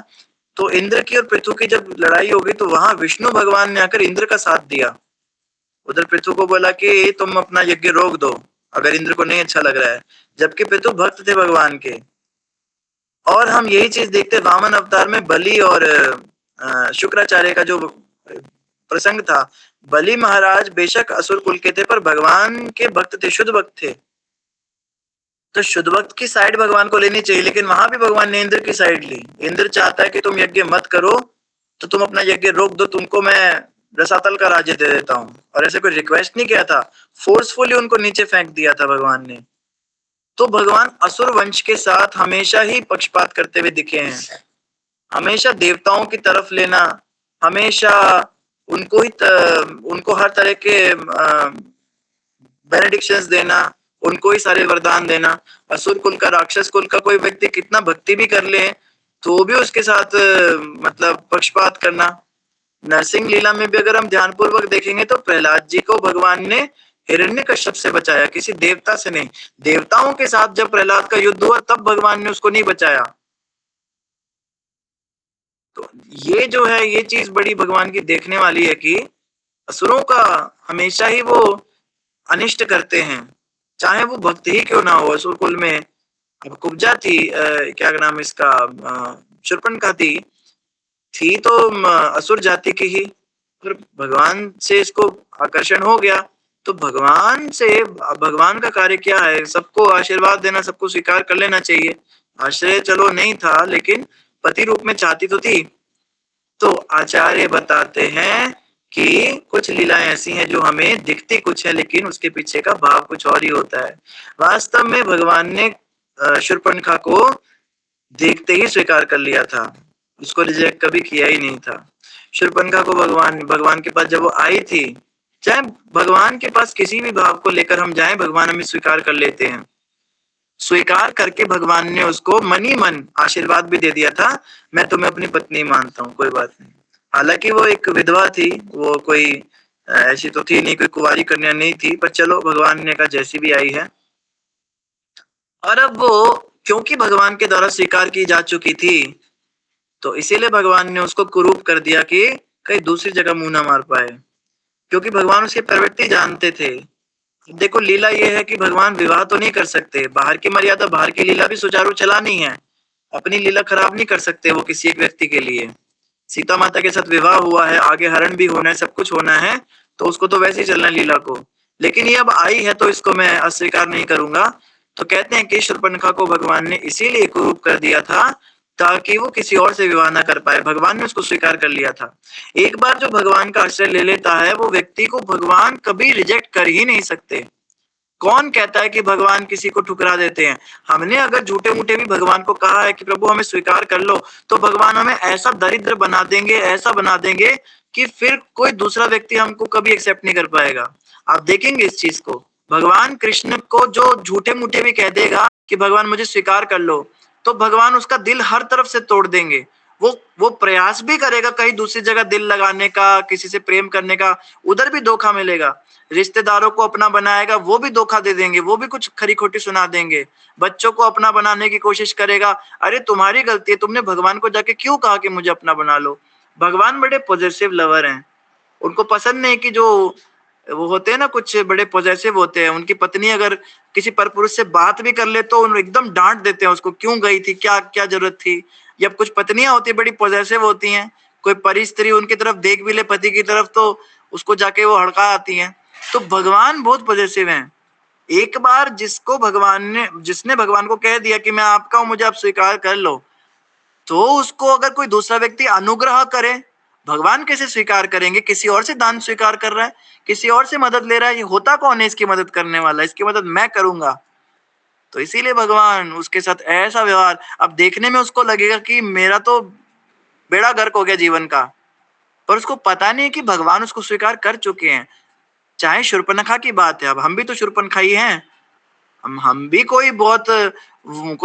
S1: तो इंद्र की और पृथु की जब लड़ाई हो गई तो वहां विष्णु भगवान ने आकर इंद्र का साथ दिया। उधर पृथु को बोला कि तुम अपना यज्ञ रोक दो अगर इंद्र को नहीं अच्छा लग रहा है, जबकि पृथु भक्त थे भगवान के। और हम यही चीज देखते वामन अवतार में बलि और शुक्राचार्य का जो प्रसंग था। बलि महाराज बेशक असुर कुल के थे पर भगवान के भक्त थे, शुद्ध भक्त थे। तो शुद्ध भक्त की साइड भगवान को लेनी चाहिए, लेकिन वहां भी भगवान ने इंद्र की साइड ली। इंद्र चाहता है कि तुम यज्ञ मत करो तो तुम अपना यज्ञ रोक दो, तुमको मैं रसातल का राज्य दे देता हूँ। और ऐसे कोई रिक्वेस्ट नहीं किया था, फोर्सफुली उनको नीचे फेंक दिया था भगवान ने। तो भगवान असुर वंश के साथ हमेशा ही पक्षपात करते हुए दिखे हैं, हमेशा देवताओं की तरफ लेना, हमेशा उनको हर तरह के बेनेडिक्शंस देना, उनको ही सारे वरदान देना। असुर कुल का, राक्षस कुल का कोई व्यक्ति कितना भक्ति भी कर ले तो भी उसके साथ मतलब पक्षपात करना। नरसिंह लीला में भी अगर हम ध्यानपूर्वक देखेंगे तो प्रहलाद जी को भगवान ने हिरण्यकश्यप से बचाया, किसी देवता से नहीं। देवताओं के साथ जब प्रहलाद का युद्ध हुआ तब भगवान ने उसको नहीं बचाया। तो ये जो है, ये चीज बड़ी भगवान की देखने वाली है कि असुरों का हमेशा ही वो अनिष्ट करते हैं, चाहे वो भक्त ही क्यों ना हो। असुर कुल में अब कुब्जा थी, क्या नाम इसका, शूर्पणखा थी तो असुर जाति की ही, पर भगवान से इसको आकर्षण हो गया। तो भगवान का कार्य क्या है, सबको आशीर्वाद देना, सबको स्वीकार कर लेना चाहिए। आश्रय चलो नहीं था लेकिन पति रूप में चाहती तो थी। तो आचार्य बताते हैं कि कुछ लीलाएं ऐसी हैं जो हमें दिखती कुछ है लेकिन उसके पीछे का भाव कुछ और ही होता है। वास्तव में भगवान ने शूर्पणखा को देखते ही स्वीकार कर लिया था, उसको रिजेक्ट कभी किया ही नहीं था। शूर्पणखा को भगवान के पास जब वो आई थी, चाहे भगवान के पास किसी भी भाव को लेकर हम जाएं, भगवान हमें स्वीकार कर लेते हैं। स्वीकार करके भगवान ने उसको मनी मन आशीर्वाद भी दे दिया था, मैं तुम्हें अपनी पत्नी मानता हूँ, कोई बात नहीं। हालांकि वो एक विधवा थी, वो कोई ऐसी तो थी नहीं, कोई कुंवारी कन्या नहीं थी, पर चलो भगवान ने कहा जैसी भी आई है। और अब वो क्योंकि भगवान के द्वारा स्वीकार की जा चुकी थी तो इसीलिए भगवान ने उसको कुरूप कर दिया कि कहीं दूसरी जगह मुंह ना मार पाए, क्योंकि भगवान उसकी प्रवृत्ति जानते थे। देखो लीला ये है कि भगवान विवाह तो नहीं कर सकते, बाहर की मर्यादा, बाहर की लीला भी सुचारू चलानी है, अपनी लीला खराब नहीं कर सकते वो किसी एक व्यक्ति के लिए। सीता माता के साथ विवाह हुआ है, आगे हरण भी होना है, सब कुछ होना है, तो उसको तो वैसे ही चलना है लीला को। लेकिन ये अब आई है तो इसको मैं अस्वीकार नहीं करूंगा। तो कहते हैं कि शूर्पणखा को भगवान ने इसीलिए कुरूप कर दिया था ताकि वो किसी और से विवाह ना कर पाए। भगवान ने उसको स्वीकार कर लिया था। एक बार जो भगवान का आश्रय ले लेता है वो व्यक्ति को भगवान कभी रिजेक्ट कर ही नहीं सकते। कौन कहता है कि भगवान किसी को ठुकरा देते हैं? हमने अगर झूठे मूठे भी भगवान को कहा है कि प्रभु हमें स्वीकार कर लो, तो भगवान हमें ऐसा दरिद्र बना देंगे, ऐसा बना देंगे कि फिर कोई दूसरा व्यक्ति हमको कभी एक्सेप्ट नहीं कर पाएगा। आप देखेंगे इस चीज को। भगवान कृष्ण को जो झूठे मूठे भी कह देगा कि भगवान मुझे स्वीकार कर लो, तो भगवान उसका दिल हर तरफ से तोड़ देंगे। वो प्रयास भी करेगा कहीं दूसरी जगह दिल लगाने का, किसी से प्रेम करने का, उधर भी धोखा मिलेगा। रिश्तेदारों को अपना बनाएगा, वो भी धोखा दे देंगे, वो भी कुछ खरी खोटी सुना देंगे। बच्चों को अपना बनाने की कोशिश करेगा, अरे तुम्हारी गलती है, तुमने भगवान को जाके क्यों कहा कि मुझे अपना बना लो। भगवान बड़े पॉजिटिव लवर हैं, उनको पसंद नहीं कि जो वो होते हैं ना, कुछ बड़े पॉजिटिव होते हैं, उनकी पत्नी अगर किसी परपुरुष से बात भी कर ले तो उन एकदम डांट देते हैं उसको, क्यों गई थी, क्या क्या जरूरत थी। या कुछ पत्नियां होती है बड़ी पॉजिटिव होती हैं, कोई परी स्त्री उनकी तरफ देख भी ले पति की तरफ तो उसको जाके वो हड़का आती हैं। तो भगवान बहुत पॉजिटिव हैं। एक बार जिसने भगवान को कह दिया कि मैं आपका हूं, मुझे आप स्वीकार कर लो, तो उसको अगर कोई दूसरा व्यक्ति अनुग्रह करे, भगवान कैसे स्वीकार करेंगे? किसी और से दान स्वीकार कर रहा है, किसी और से मदद ले रहा है, ये होता कौन है इसकी मदद करने वाला? इसकी मदद मैं करूंगा। तो इसीलिए भगवान उसके साथ ऐसा व्यवहार, अब देखने में उसको लगेगा कि मेरा तो बेड़ा गर्क हो गया जीवन का, पर उसको पता नहीं है कि भगवान उसको स्वीकार कर चुके हैं। चाहे शूर्पणखा की बात है, अब हम भी तो शूर्पणखा ही हैं। हम भी कोई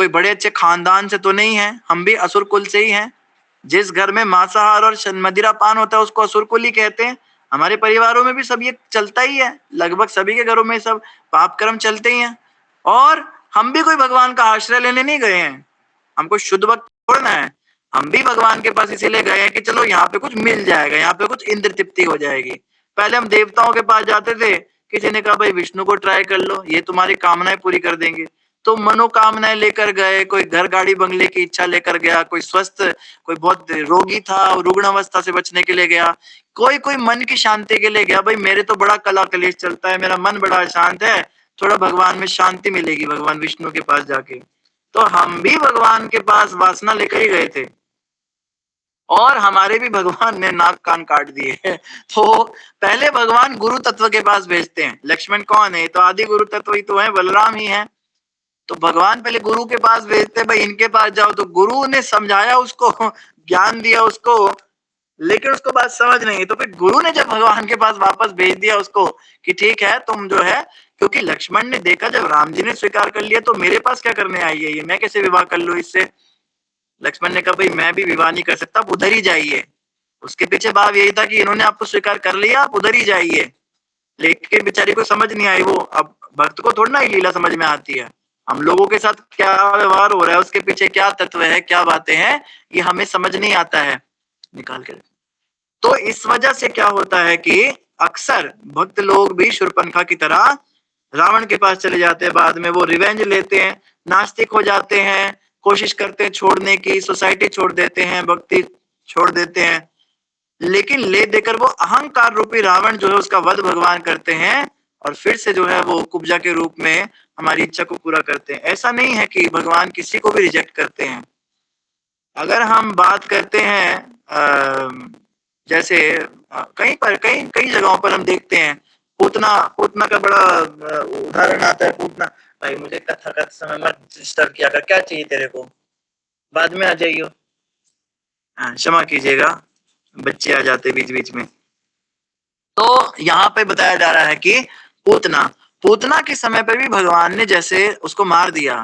S1: बड़े अच्छे खानदान से तो नहीं है, हम भी असुर कुल से ही हैं। जिस घर में मांसाहार और मदिरा पान होता है उसको असुर कुल ही कहते हैं। हमारे परिवारों में भी सब ये चलता ही है, लगभग सभी के घरों में सब पाप कर्म चलते ही हैं। और हम भी कोई भगवान का आश्रय लेने नहीं गए हैं, हमको शुद्ध भक्त छोड़ना है। हम भी भगवान के पास इसीलिए गए हैं कि चलो यहाँ पे कुछ मिल जाएगा, यहाँ पे कुछ इंद्र तृप्ति हो जाएगी। पहले हम देवताओं के पास जाते थे, किसी ने कहा भाई विष्णु को ट्राई कर लो, ये तुम्हारी कामनाएं पूरी कर देंगे। तो मनोकामनाएं लेकर गए, कोई घर गाड़ी बंगले की इच्छा लेकर गया, कोई स्वस्थ, कोई बहुत रोगी था, रुग्ण अवस्था से बचने के लिए गया, कोई मन की शांति के लिए गया, भाई मेरे तो बड़ा कला कलेश चलता है, मेरा मन बड़ा अशांत है, थोड़ा भगवान में शांति मिलेगी भगवान विष्णु के पास जाके। तो हम भी भगवान के पास वासना लेकर ही गए थे, और हमारे भी भगवान ने नाक कान काट दिए। तो पहले भगवान गुरु तत्व के पास भेजते हैं। लक्ष्मण कौन है? तो आदि गुरु तत्व ही तो है, बलराम ही है। तो भगवान पहले गुरु के पास भेजते, भाई इनके पास जाओ। तो गुरु ने समझाया उसको, ज्ञान दिया उसको, लेकिन उसको बात समझ नहीं। तो फिर गुरु ने जब भगवान के पास वापस भेज दिया उसको कि ठीक है तुम जो है, क्योंकि लक्ष्मण ने देखा जब राम जी ने स्वीकार कर लिया तो मेरे पास क्या करने आई है ये, मैं कैसे विवाह कर लूं इससे। लक्ष्मण ने कहा भाई मैं भी विवाह नहीं कर सकता, आप उधर ही जाइए। उसके पीछे भाव यही था कि इन्होंने आपको स्वीकार कर लिया, आप उधर ही जाइए। लेकिन बेचारी को समझ नहीं आई। वो अब भक्त को थोड़ा ना ये लीला समझ में आती है, हम लोगों के साथ क्या व्यवहार हो रहा है, उसके पीछे क्या तत्व है, क्या बातें हैं, ये हमें समझ नहीं आता है। निकाल के तो इस वजह से क्या होता है कि अक्सर भक्त लोग भी शूर्पणखा की तरह रावण के पास चले जाते हैं, बाद में वो रिवेंज लेते हैं, नास्तिक हो जाते हैं, कोशिश करते हैं छोड़ने की, सोसाइटी छोड़ देते हैं, भक्ति छोड़ देते हैं, लेकिन ले देकर वो अहंकार रूपी रावण जो है उसका वध भगवान करते हैं, और फिर से जो है वो कुब्जा के रूप में हमारी इच्छा को पूरा करते हैं। ऐसा नहीं है कि भगवान किसी को भी रिजेक्ट करते हैं। अगर हम बात करते हैं जैसे कई जगहों पर हम देखते हैं, पूतना का बड़ा उदाहरण आता है। पूतना, भाई मुझे कथा का समय मत डिस्टर्ब किया कर, क्या चाहिए तेरे को, बाद में आ जाइयो। क्षमा कीजिएगा, बच्चे आ जाते बीच बीच में। तो यहाँ पे बताया जा रहा है कि पूतना के समय पर भी भगवान ने जैसे उसको मार दिया।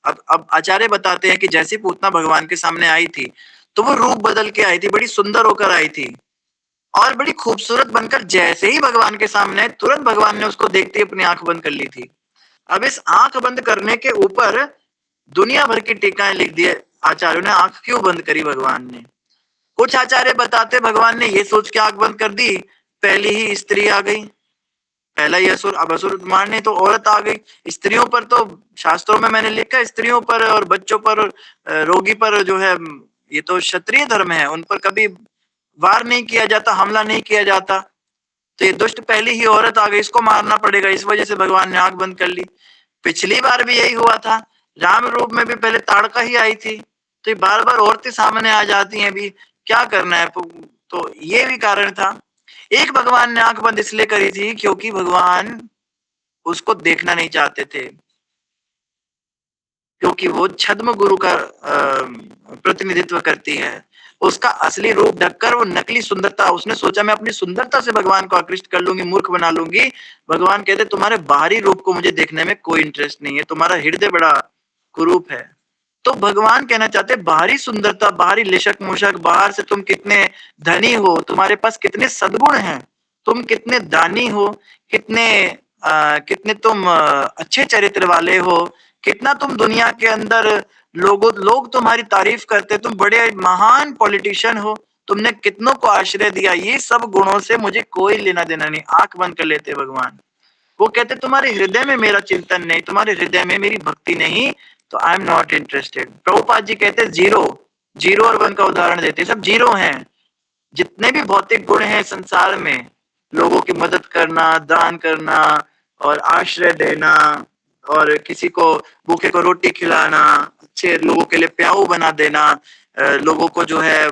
S1: अब आचार्य बताते हैं कि जैसी पूतना भगवान के सामने आई थी तो वो रूप बदल के आई थी, बड़ी सुंदर होकर आई थी और बड़ी खूबसूरत बनकर जैसे ही भगवान के सामने, तुरंत भगवान ने उसको देखते ही अपनी आंख बंद कर ली थी। अब इस आंख बंद करने के ऊपर दुनिया भर की टीकाएं लिख दिए आचार्यों ने। आंख क्यों बंद करी भगवान ने? कुछ आचार्य बताते भगवान ने ये सोच के आंख बंद कर दी, पहली ही स्त्री आ गई, पहला ही असुर, अब असुर मारने तो औरत आ गई। स्त्रियों पर तो शास्त्रों में मैंने लिखा है, स्त्रियों पर और बच्चों पर, रोगी पर जो है, ये तो क्षत्रिय धर्म है, उन पर कभी वार नहीं किया जाता, हमला नहीं किया जाता। तो ये दुष्ट पहली ही औरत आ गई, इसको मारना पड़ेगा, इस वजह से भगवान ने आंख बंद कर ली। पिछली बार भी यही हुआ था, राम रूप में भी पहले ताड़का ही आई थी, तो ये बार बार औरतें सामने आ जाती हैं, भी क्या करना है। तो ये भी कारण था। एक भगवान ने आंख बंद इसलिए करी थी क्योंकि भगवान उसको देखना नहीं चाहते थे, क्योंकि वो छद्म गुरु का प्रतिनिधित्व करती है। उसका असली रूप ढककर वो नकली सुंदरता, उसने सोचा मैं अपनी सुंदरता से भगवान को आकृष्ट कर लूंगी, मूर्ख बना लूंगी। भगवान कहते तुम्हारे बाहरी रूप को मुझे देखने में कोई इंटरेस्ट नहीं है, तुम्हारा हृदय बड़ा कुरूप है। तो भगवान कहना चाहते बाहरी सुंदरता, बाहरी लिशक मुशक, बाहर से तुम कितने धनी हो, तुम्हारे पास कितने सद्गुण हैं, तुम कितने दानी हो, कितने तुम अच्छे चरित्र वाले हो, कितना तुम दुनिया के अंदर लोग तुम्हारी तारीफ करते, तुम बड़े महान पॉलिटिशियन हो, तुमने कितनों को आश्रय दिया, ये सब गुणों से मुझे कोई लेना देना नहीं। आंख बंद कर लेते भगवान। वो कहते तुम्हारे हृदय में मेरा चिंतन नहीं, तुम्हारे हृदय में मेरी भक्ति नहीं, तो I am not interested. Prabhupad ji कहते जीरो और 1 का उदाहरण देते, सब जीरो हैं। जितने भी भौतिक गुण हैं संसार में, लोगों की मदद करना, दान करना और आश्रय देना, और किसी को भूखे को रोटी खिलाना, अच्छे लोगों के लिए प्याऊ बना देना, लोगों को जो है,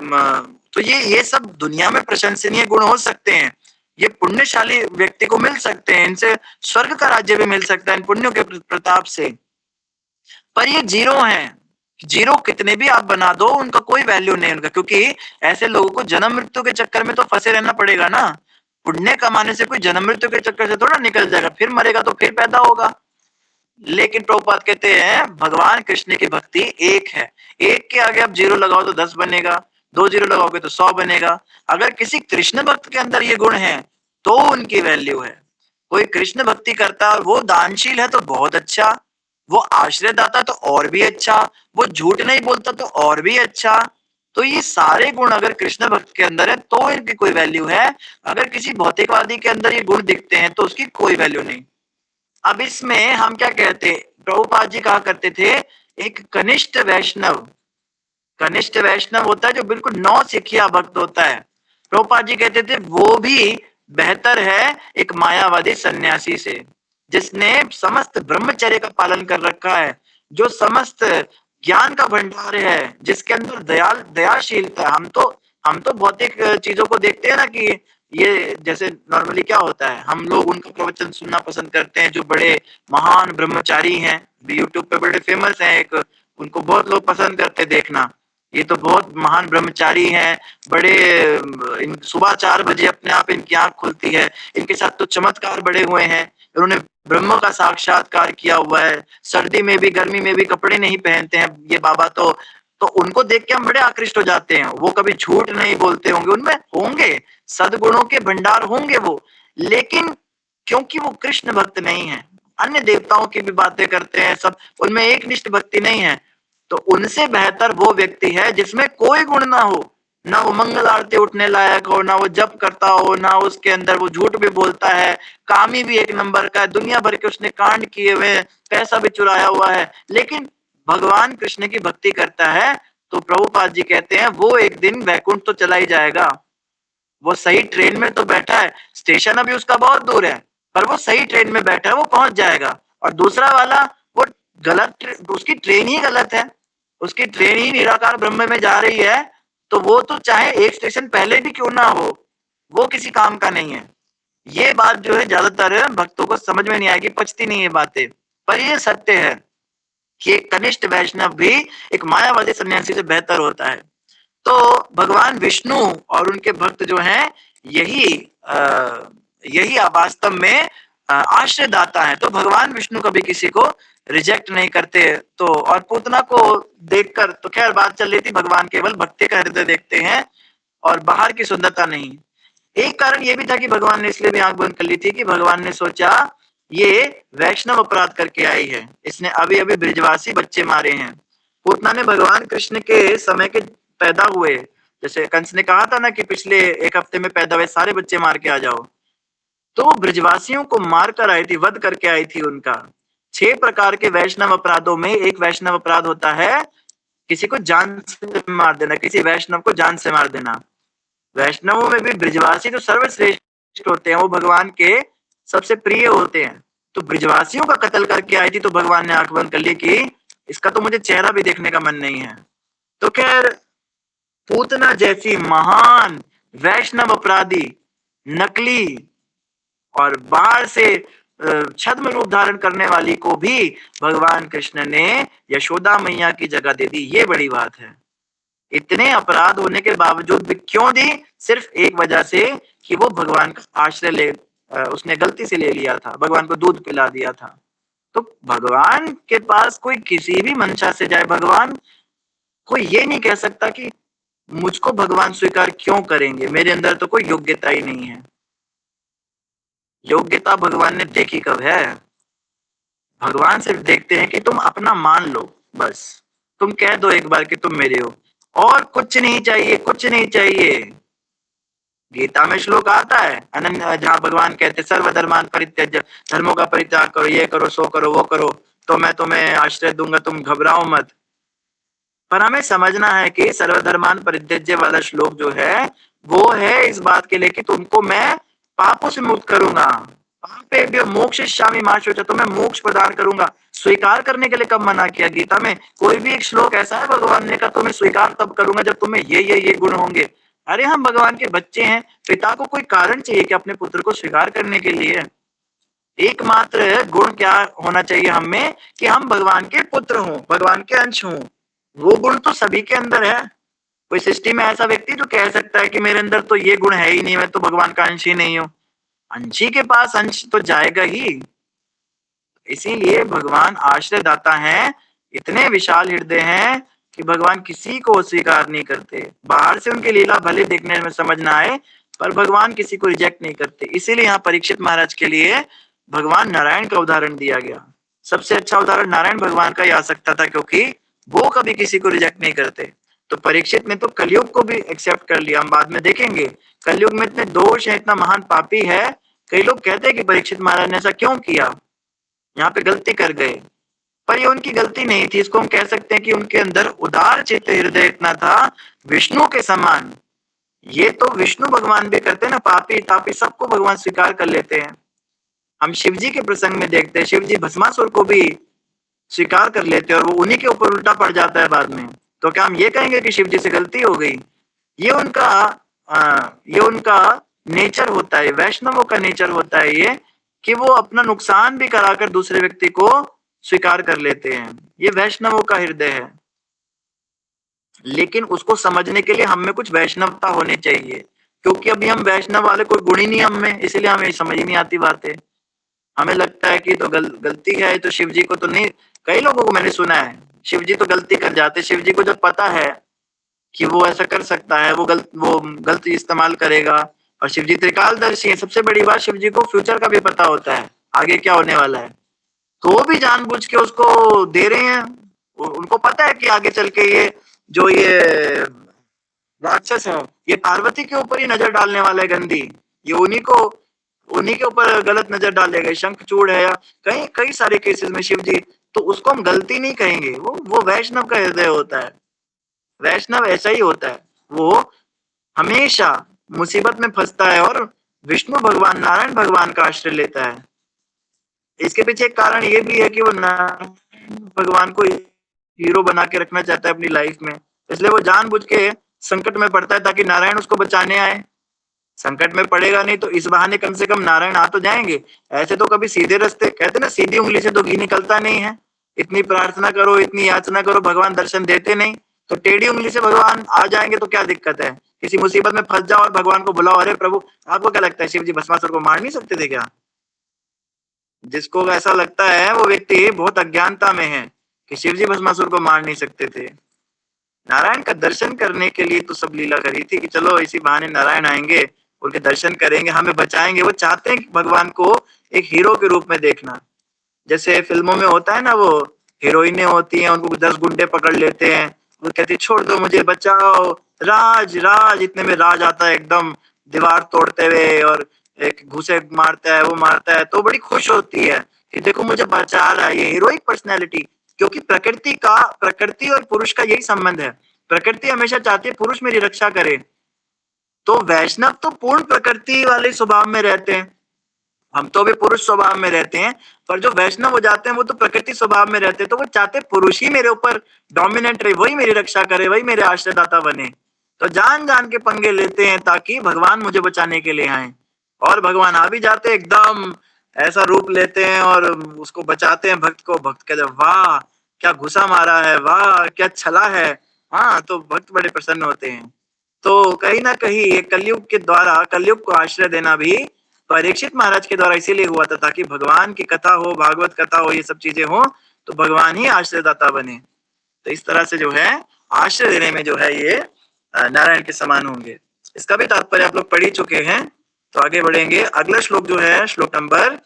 S1: तो ये सब दुनिया में प्रशंसनीय गुण हो सकते हैं, ये पुण्यशाली व्यक्ति को मिल सकते हैं, इनसे स्वर्ग का राज्य भी मिल सकता है इन पुण्यों के प्रताप से। पर ये जीरो हैं, जीरो कितने भी आप बना दो उनका कोई वैल्यू नहीं उनका, क्योंकि ऐसे लोगों को जन्म मृत्यु के चक्कर में तो फंसे रहना पड़ेगा ना। पुण्य कमाने से कोई जन्म मृत्यु के चक्कर से थोड़ा निकल जाएगा, फिर मरेगा तो फिर पैदा होगा। लेकिन प्रभुपाद कहते हैं भगवान कृष्ण की भक्ति एक है, एक के आगे आप 0 लगाओ तो 10 बनेगा, 2 0 लगाओगे तो 100 बनेगा। अगर किसी कृष्ण भक्त के अंदर ये गुण है तो उनकी वैल्यू है। कोई कृष्ण भक्ति करता है और वो दानशील है तो बहुत अच्छा, वो आश्रय दाता तो और भी अच्छा, वो झूठ नहीं बोलता तो और भी अच्छा। तो ये सारे गुण अगर कृष्ण भक्त के अंदर है तो इनकी कोई वैल्यू है। अगर किसी भौतिकवादी के अंदर ये गुण दिखते हैं तो उसकी कोई वैल्यू नहीं। अब इसमें हम क्या कहते, प्रभुपाद जी कहा करते थे एक कनिष्ठ वैष्णव होता है जो बिल्कुल नौसिखिया भक्त होता है। प्रभुपाद जी कहते थे वो भी बेहतर है एक मायावादी सन्यासी से, जिसने समस्त ब्रह्मचर्य का पालन कर रखा है, जो समस्त ज्ञान का भंडार है, जिसके अंदर दयाशीलता। हम तो भौतिक चीजों को देखते हैं ना, कि ये जैसे नॉर्मली क्या होता है, हम लोग उनका प्रवचन सुनना पसंद करते हैं जो बड़े महान ब्रह्मचारी हैं, यूट्यूब पे बड़े फेमस हैं, एक उनको बहुत लोग पसंद करते देखना। ये तो बहुत महान ब्रह्मचारी हैं, बड़े सुबह 4 बजे अपने आप इनकी आंख खुलती है, इनके साथ तो चमत्कार बड़े हुए हैं, उन्होंने ब्रह्म का साक्षात्कार किया हुआ है, सर्दी में भी गर्मी में भी कपड़े नहीं पहनते हैं ये बाबा। तो उनको देख के हम बड़े आकृष्ट हो जाते हैं। वो कभी झूठ नहीं बोलते होंगे, उनमें होंगे सद्गुणों के भंडार होंगे वो, लेकिन क्योंकि वो कृष्ण भक्त नहीं है, अन्य देवताओं की भी बातें करते हैं सब, उनमें एक निष्ठ भक्ति नहीं है। तो उनसे बेहतर वो व्यक्ति है जिसमें कोई गुण ना हो, ना वो मंगल आरती उठने लायक हो, ना वो जप करता हो, ना उसके अंदर वो झूठ भी बोलता है, कामी भी 1 नंबर का है, दुनिया भर के उसने कांड किए हुए, पैसा भी चुराया हुआ है, लेकिन भगवान कृष्ण की भक्ति करता है। तो प्रभुपाद जी कहते हैं वो एक दिन वैकुंठ तो चला ही जाएगा। वो सही ट्रेन में तो बैठा है, स्टेशन अभी उसका बहुत दूर है, पर वो सही ट्रेन में बैठा है, वो पहुंच जाएगा। और दूसरा वाला वो गलत, उसकी ट्रेन ही गलत है, उसकी ट्रेन ही निराकार ब्रह्म में जा रही है, तो वो तो चाहे 1 स्टेशन पहले भी क्यों ना हो, वो किसी काम का नहीं है। ये बात जो है ज्यादातर भक्तों को समझ में नहीं आएगी, पचती नहीं है बातें, पर ये सत्य है कि एक कनिष्ठ वैष्णव भी एक मायावादी सन्यासी से बेहतर होता है। तो भगवान विष्णु और उनके भक्त जो हैं यही वास्तव में आश्रयदाता है। तो भगवान विष्णु कभी किसी को रिजेक्ट नहीं करते। तो और पूतना को देखकर तो खैर बात चल रही थी, भगवान केवल भक्ति का हृदय देखते हैं और बाहर की सुंदरता नहीं। एक कारण ये भी था कि भगवान ने इसलिए भी आंख बंद कर ली थी कि भगवान ने सोचा ये वैष्णव अपराध करके आई है, इसने अभी अभी ब्रिजवासी बच्चे मारे हैं। पूतना ने भगवान कृष्ण के समय के पैदा हुए, जैसे कंस ने कहा था ना कि पिछले 1 हफ्ते में पैदा हुए सारे बच्चे मार के आ जाओ, तो वो ब्रजवासियों को मार कर आई थी, वध करके आई थी उनका। 6 प्रकार के वैष्णव अपराधों में एक वैष्णव अपराध होता है किसी को जान से मार देना, किसी वैष्णव को जान से मार देना। वैष्णवों में भी ब्रजवासी तो सर्वश्रेष्ठ होते हैं, वो भगवान के सबसे प्रिय होते हैं। तो ब्रजवासियों का कत्ल करके आई थी, तो भगवान ने आंख बंद कर ली कि इसका तो मुझे चेहरा भी देखने का मन नहीं है। तो खैर पूतना जैसी महान वैष्णव अपराधी, नकली और बाहर से छद्म रूप धारण करने वाली को भी भगवान कृष्ण ने यशोदा मैया की जगह दे दी। ये बड़ी बात है। इतने अपराध होने के बावजूद भी क्यों दी? सिर्फ एक वजह से कि वो भगवान का आश्रय उसने गलती से ले लिया था, भगवान को दूध पिला दिया था। तो भगवान के पास कोई किसी भी मंशा से जाए, भगवान कोई ये नहीं कह सकता कि मुझको भगवान स्वीकार क्यों करेंगे, मेरे अंदर तो कोई योग्यता ही नहीं है। योग्यता भगवान ने देखी कब है? भगवान सिर्फ देखते हैं कि तुम अपना मान लो, बस तुम कह दो एक बार कि तुम मेरे हो, और कुछ नहीं चाहिए, कुछ नहीं चाहिए। गीता में श्लोक आता है अनन्य, जहां भगवान कहते सर्वधर्मान परित्यज्य, धर्मों का परित्याग करो, ये करो, सो करो, वो करो, तो मैं तुम्हें आश्रय दूंगा, तुम घबराओ मत। पर हमें समझना है कि सर्वधर्मान परित्यज्य वाला श्लोक जो है वो है इस बात के लिए कि तुमको मैं पापों से मुक्त करूंगा। पापेभ्यो मोक्षयिष्यामि मा शुचः, तुम्हें मोक्ष प्रदान करूंगा। स्वीकार करने के लिए कब मना किया गीता में? कोई भी एक श्लोक ऐसा है भगवान ने कहा तुम्हें स्वीकार तब करूंगा जब तुम्हें ये गुण होंगे। अरे हम भगवान के बच्चे हैं, पिता को कोई कारण चाहिए कि अपने पुत्र को स्वीकार करने के लिए? एकमात्र गुण क्या होना चाहिए हमें कि हम भगवान के पुत्र हों, भगवान के अंश हों। वो गुण तो सभी के अंदर है। कोई सृष्टि में ऐसा व्यक्ति जो कह सकता है कि मेरे अंदर तो ये गुण है ही नहीं, मैं तो भगवान का अंश ही नहीं हूं? अंशी के पास अंश तो जाएगा ही। इसीलिए भगवान आश्रयदाता हैं, इतने विशाल हृदय हैं कि भगवान किसी को स्वीकार नहीं करते। बाहर से उनकी लीला भले देखने में समझ ना आए, पर भगवान किसी को रिजेक्ट नहीं करते। इसीलिए यहाँ परीक्षित महाराज के लिए भगवान नारायण का उदाहरण दिया गया। सबसे अच्छा उदाहरण नारायण भगवान का ही आ सकता था, क्योंकि वो कभी किसी को रिजेक्ट नहीं करते। तो परीक्षित ने तो कलयुग को भी एक्सेप्ट कर लिया। हम बाद में देखेंगे कलयुग में इतने दोष है, इतना महान पापी है। कई लोग कहते हैं कि परीक्षित महाराज ने ऐसा क्यों किया, यहाँ पे गलती कर गए, पर ये उनकी गलती नहीं थी। इसको हम कह सकते हैं कि उनके अंदर उदार चित्त हृदय इतना था विष्णु के समान। ये तो विष्णु भगवान भी करते हैं ना, पापी तापी सबको भगवान स्वीकार कर लेते हैं। हम शिव जी के प्रसंग में देखते हैं, शिव जी भस्मासुर को भी स्वीकार कर लेते हैं और वो उन्हीं के ऊपर उल्टा पड़ जाता है बाद में। तो क्या हम ये कहेंगे कि शिव जी से गलती हो गई? ये उनका नेचर होता है, वैष्णवों का नेचर होता है ये, कि वो अपना नुकसान भी कराकर दूसरे व्यक्ति को स्वीकार कर लेते हैं। ये वैष्णवों का हृदय है। लेकिन उसको समझने के लिए हम में कुछ वैष्णवता होनी चाहिए, क्योंकि अभी हम वैष्णव वाले कोई गुण ही नहीं हम में, इसलिए हमें समझ नहीं आती बातें। हमें लगता है कि तो गलती है तो शिव जी को तो नहीं। कई लोगों को मैंने सुना है शिव जी तो गलती कर जाते, शिव जी को जब पता है कि वो ऐसा कर सकता है, वो गलत इस्तेमाल करेगा। और शिव जी त्रिकालदर्शी है। सबसे बड़ी बात, शिव जी को फ्यूचर का भी पता होता है, आगे क्या होने वाला है, तो वो भी जानबूझ के उसको दे रहे हैं। उनको पता है कि आगे चल के ये राक्षस है, ये पार्वती के ऊपर ही नजर डालने वाला है गंदी, ये उन्हीं के ऊपर गलत नजर डालेगा। शंखचूड़ है या कई सारे केसेस में शिव जी, तो उसको हम गलती नहीं कहेंगे। वो वैष्णव का हृदय होता है। वैष्णव ऐसा ही होता है, वो हमेशा मुसीबत में फंसता है और विष्णु भगवान, नारायण भगवान का आश्रय लेता है। इसके पीछे एक कारण ये भी है कि वो नारायण भगवान को हीरो बना के रखना चाहता है अपनी लाइफ में, इसलिए वो जानबूझ के संकट में पड़ता है ताकि नारायण उसको बचाने आए। संकट में पड़ेगा नहीं तो इस बहाने कम से कम नारायण आ तो जाएंगे। ऐसे तो कभी सीधे रास्ते, कहते ना सीधी उंगली से तो घी निकलता नहीं है। इतनी प्रार्थना करो, इतनी याचना करो, भगवान दर्शन देते नहीं, तो टेढ़ी उंगली से भगवान आ जाएंगे तो क्या दिक्कत है? किसी मुसीबत में फंस जाओ और भगवान को बुलाओ, अरे प्रभु, आपको क्या लगता है शिव जी भस्मासुर को मार नहीं सकते थे क्या? जिसको ऐसा लगता है वो व्यक्ति बहुत अज्ञानता में है कि शिव जी भस्मासुर को मार नहीं सकते थे। नारायण का दर्शन करने के लिए तो सब लीला करी थी कि चलो इसी बहाने नारायण आएंगे, उनके दर्शन करेंगे, हमें बचाएंगे। वो चाहते हैं कि भगवान को एक हीरो के रूप में देखना। जैसे फिल्मों में होता है ना, वो हीरोइनें होती हैं, उनको 10 गुंडे पकड़ लेते हैं, वो कहती छोड़ दो मुझे, बचाओ, राज राज, इतने में राज आता है एकदम दीवार तोड़ते हुए और एक घूसे मारता है, वो मारता है, तो बड़ी खुश होती है कि देखो मुझे बचा रहा है, ये हीरोइक पर्सनैलिटी। क्योंकि प्रकृति और पुरुष का यही संबंध है। प्रकृति हमेशा चाहती है पुरुष मेरी रक्षा करे, तो वैष्णव तो पूर्ण प्रकृति वाले स्वभाव में रहते हैं। हम तो भी पुरुष स्वभाव में रहते हैं, पर जो वैष्णव हो जाते हैं वो तो प्रकृति स्वभाव में रहते हैं, तो वो चाहते पुरुष ही मेरे ऊपर डोमिनेंट रहे, वही मेरी रक्षा करे, वही मेरे आश्रयदाता बने। तो जान जान के पंगे लेते हैं ताकि भगवान मुझे बचाने के लिए आए, और भगवान आ भी जाते, एकदम ऐसा रूप लेते हैं और उसको बचाते हैं भक्त को। भक्त कहते वाह क्या घुसा मारा है, वाह क्या छला है। हाँ, तो भक्त बड़े प्रसन्न होते हैं। तो कहीं ना कहीं ये कलयुग के द्वारा, कलयुग को आश्रय देना भी परीक्षित महाराज के द्वारा इसीलिए हुआ था ताकि भगवान की कथा हो, भागवत कथा हो, ये सब चीजें हो, तो भगवान ही आश्रयदाता बने। तो इस तरह से जो है आश्रय देने में जो है ये नारायण के समान होंगे। इसका भी तात्पर्य आप लोग पढ़ ही चुके हैं, तो आगे बढ़ेंगे। अगला श्लोक जो है श्लोक नंबर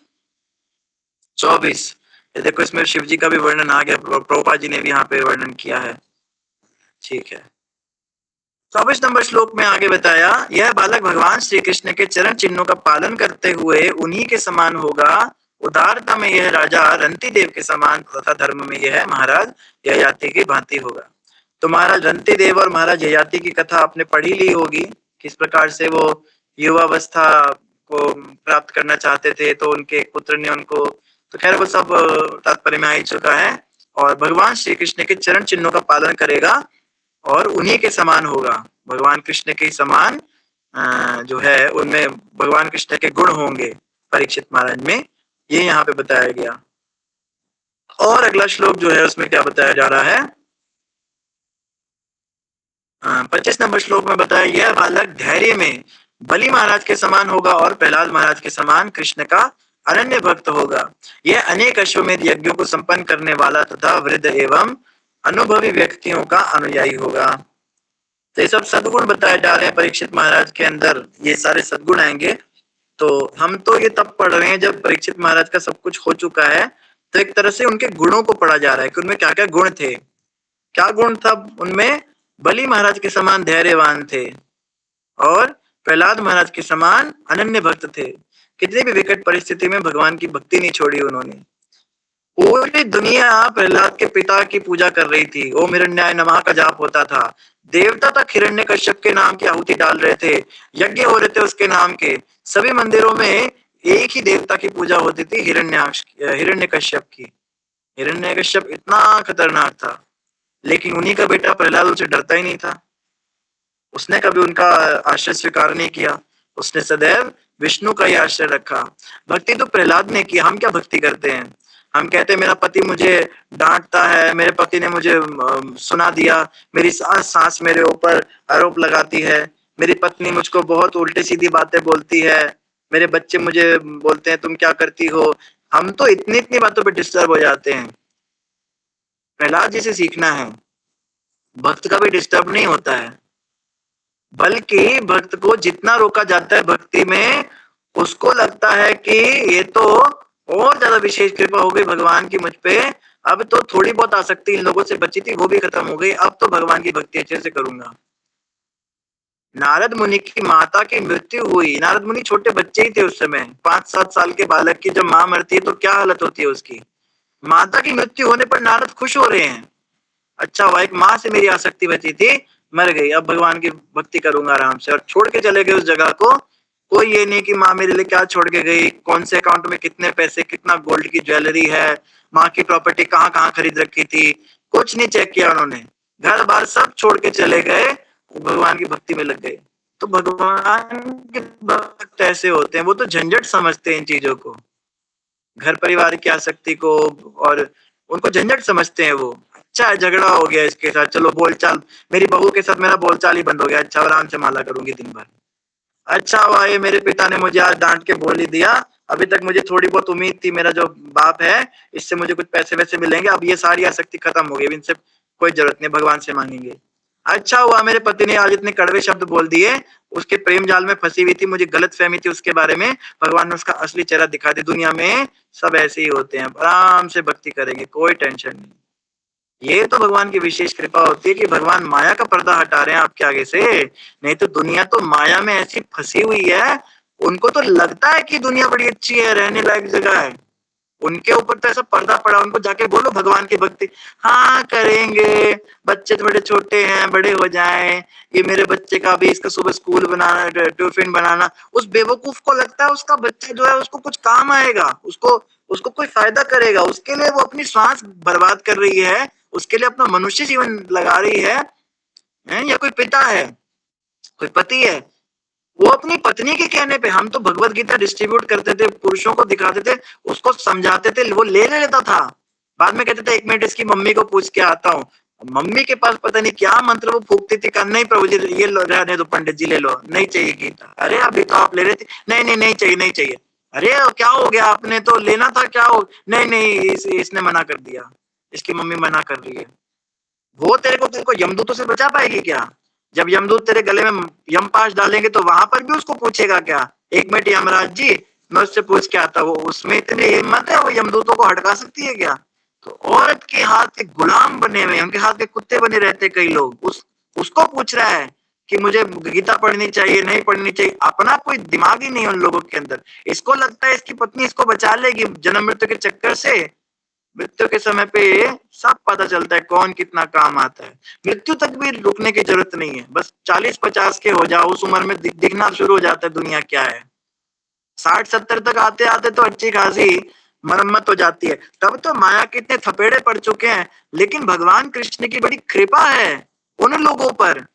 S1: 24। ये देखो इसमें शिव जी का भी वर्णन आ गया, प्रभुपाद जी ने भी यहाँ पे वर्णन किया है। ठीक है, 24 नंबर श्लोक में आगे बताया, यह बालक भगवान श्री कृष्ण के चरण चिन्हों का पालन करते हुए उन्हीं के समान होगा। उदारता में यह राजा रंती देव के समान तथा धर्म में यह महाराज ययाति की भांति होगा। तो महाराज रंती देव और महाराज ययाति की कथा आपने पढ़ी ली होगी, किस प्रकार से वो युवावस्था को प्राप्त करना चाहते थे, तो उनके पुत्र ने उनको, तो खैर वो सब तात्पर्य में आ ही चुका है। और भगवान श्री कृष्ण के चरण चिन्हों का पालन करेगा और उन्हीं के समान होगा। भगवान कृष्ण के समान जो है उनमें भगवान कृष्ण के गुण होंगे परीक्षित महाराज में, ये यहाँ पे बताया गया। और अगला श्लोक जो है उसमें क्या बताया जा रहा है, 25 नंबर श्लोक में बताया, यह बालक धैर्य में बलि महाराज के समान होगा और प्रहलाद महाराज के समान कृष्ण का अनन्य भक्त होगा। यह अनेक अश्वमेध यज्ञों को संपन्न करने वाला तथा वृद्ध एवं अनुभवी व्यक्तियों का अनुयायी होगा। तो ये सब सद्गुण बताए जा रहे हैं परीक्षित महाराज के अंदर, ये सारे सद्गुण आएंगे। तो हम तो ये तब पढ़ रहे हैं जब परीक्षित महाराज का सब कुछ हो चुका है, तो एक तरह से उनके गुणों को पढ़ा जा रहा है कि उनमें क्या क्या गुण थे। क्या गुण था उनमें? बलि महाराज के समान धैर्यवान थे और प्रहलाद महाराज के समान अनन्य भक्त थे। कितनी भी विकट परिस्थिति में भगवान की भक्ति नहीं छोड़ी उन्होंने। पूरी दुनिया प्रहलाद के पिता की पूजा कर रही थी, ओम हिरण्याय नमः का जाप होता था, देवता तक हिरण्यकश्यप के नाम की आहुति डाल रहे थे, यज्ञ हो रहे थे उसके नाम के। सभी मंदिरों में एक ही देवता की पूजा होती थी, हिरण्यकश्यप की। हिरण्यकश्यप इतना खतरनाक था, लेकिन उन्हीं का बेटा प्रहलाद उनसे डरता ही नहीं था। उसने कभी उनका आश्रय स्वीकार नहीं किया, उसने सदैव विष्णु का ही आश्रय रखा। भक्ति तो प्रहलाद ने की, हम क्या भक्ति करते हैं? हम कहते हैं मेरा पति मुझे डांटता है, मेरे पति ने मुझे सुना दिया, मेरी सास मेरे ऊपर आरोप लगाती है, मेरी पत्नी मुझको बहुत उल्टी सीधी बातें बोलती है, मेरे बच्चे मुझे बोलते हैं तुम क्या करती हो। हम तो इतनी इतनी बातों पे डिस्टर्ब हो जाते हैं। प्रहलाद जी से सीखना है, भक्त का भी डिस्टर्ब नहीं होता है, बल्कि भक्त को जितना रोका जाता है भक्ति में, उसको लगता है कि ये तो और ज्यादा विशेष कृपा हो गई भगवान की मुझ पे, अब तो थोड़ी बहुत आसक्ति इन लोगों से बची थी वो भी खत्म हो गई, अब तो भगवान की भक्ति अच्छे से करूंगा। नारद मुनि की माता की मृत्यु हुई, नारद मुनि छोटे बच्चे ही थे उस समय, 5-7 साल के बालक की जब माँ मरती है तो क्या हालत होती है उसकी। माता की मृत्यु होने पर नारद खुश हो रहे हैं, अच्छा हुआ एक माँ से मेरी आसक्ति बची थी, मर गई, अब भगवान की भक्ति करूंगा आराम से। और छोड़ के चले गए उस जगह को। कोई ये नहीं कि माँ मेरे लिए क्या छोड़ के गई, कौन से अकाउंट में कितने पैसे, कितना गोल्ड की ज्वेलरी है, माँ की प्रॉपर्टी कहाँ कहाँ खरीद रखी थी, कुछ नहीं चेक किया उन्होंने। घर बार सब छोड़ के चले गए, भगवान की भक्ति में लग गए। तो भगवान के भक्त ऐसे होते हैं, वो तो झंझट समझते हैं इन चीजों को, घर परिवार की आसक्ति को, और उनको झंझट समझते हैं वो। अच्छा झगड़ा हो गया इसके साथ, चलो बोलचाल, मेरी बहू के साथ मेरा बोलचाल ही बंद हो गया, अच्छा आराम से माला करूंगी दिन भर। अच्छा हुआ ये मेरे पिता ने मुझे आज डांट के बोल ही दिया, अभी तक मुझे थोड़ी बहुत उम्मीद थी, मेरा जो बाप है इससे मुझे कुछ पैसे वैसे मिलेंगे, अब ये सारी आसक्ति खत्म हो गई, इनसे कोई जरूरत नहीं, भगवान से मांगेंगे। अच्छा हुआ मेरे पति ने आज इतने कड़वे शब्द बोल दिए, उसके प्रेम जाल में फंसी हुई थी, मुझे गलत फहमी थी उसके बारे में, भगवान ने उसका असली चेहरा दिखा दिया। दुनिया में सब ऐसे ही होते हैं, आराम से भक्ति करेंगे, कोई टेंशन नहीं। ये तो भगवान की विशेष कृपा होती है कि भगवान माया का पर्दा हटा रहे हैं आपके आगे से, नहीं तो दुनिया तो माया में ऐसी फंसी हुई है, उनको तो लगता है कि दुनिया बड़ी अच्छी है, रहने लायक जगह है, उनके ऊपर तो ऐसा पर्दा पड़ा। उनको जाके बोलो भगवान की भक्ति, हाँ करेंगे, बच्चे तो बड़े छोटे हैं, बड़े हो जाएं, ये मेरे बच्चे का भी इसका सुबह स्कूल बनाना, टिफिन बनाना। उस बेवकूफ को लगता है उसका बच्चा जो है उसको कुछ काम आएगा, उसको कोई फायदा करेगा, उसके लिए वो अपनी सांस बर्बाद कर रही है, उसके लिए अपना मनुष्य जीवन लगा रही है, या कोई पिता है, कोई पति है, वो अपनी पत्नी के कहने पे, हम तो भगवत गीता डिस्ट्रीब्यूट करते थे, पुरुषों को दिखाते थे, उसको समझाते थे, वो ले लेता था, बाद में कहते थे 1 मिनट इसकी मम्मी को पूछ के आता हूँ। मम्मी के पास पता नहीं क्या मंत्र वो फूकती थी, कहा नहीं प्रभु जी ये लो, रहने दो, पंडित जी ले लो, नहीं चाहिए गीता। अरे अभी तो आप ले रहे थे, नहीं चाहिए, नहीं चाहिए। अरे क्या हो गया, आपने तो लेना था, क्या हो, नहीं इसने मना कर दिया, इसकी मम्मी मना कर रही है। वो तेरे को यमदूतों से बचा पाएगी क्या? जब यमदूत तेरे गले में यमपाश डालेंगे तो वहां पर भी उसको पूछेगा क्या, 1 मिनट यमराज जी मैं उससे पूछ के आता, वो उसमें इतनी हिम्मत है, वो यमदूतों को हटका सकती है क्या? तो औरत के हाथ के गुलाम बने हुए, उनके हाथ के कुत्ते बने रहते कई लोग, उसको पूछ रहा है कि मुझे गीता पढ़नी चाहिए, नहीं पढ़नी चाहिए। अपना कोई दिमाग ही नहीं उन लोगों के अंदर। इसको लगता है इसकी पत्नी इसको बचा लेगी जन्म मृत्यु के चक्कर से। मृत्यु के समय पे सब पता चलता है कौन कितना काम आता है। मृत्यु तक भी रुकने की जरूरत नहीं है, बस 40-50 के हो जाओ, उस उम्र में दिखना शुरू हो जाता है दुनिया क्या है। 60-70 तक आते आते तो अच्छी खासी मरम्मत हो जाती है, तब तो माया के इतने थपेड़े पड़ चुके हैं। लेकिन भगवान कृष्ण की बड़ी कृपा है उन लोगों पर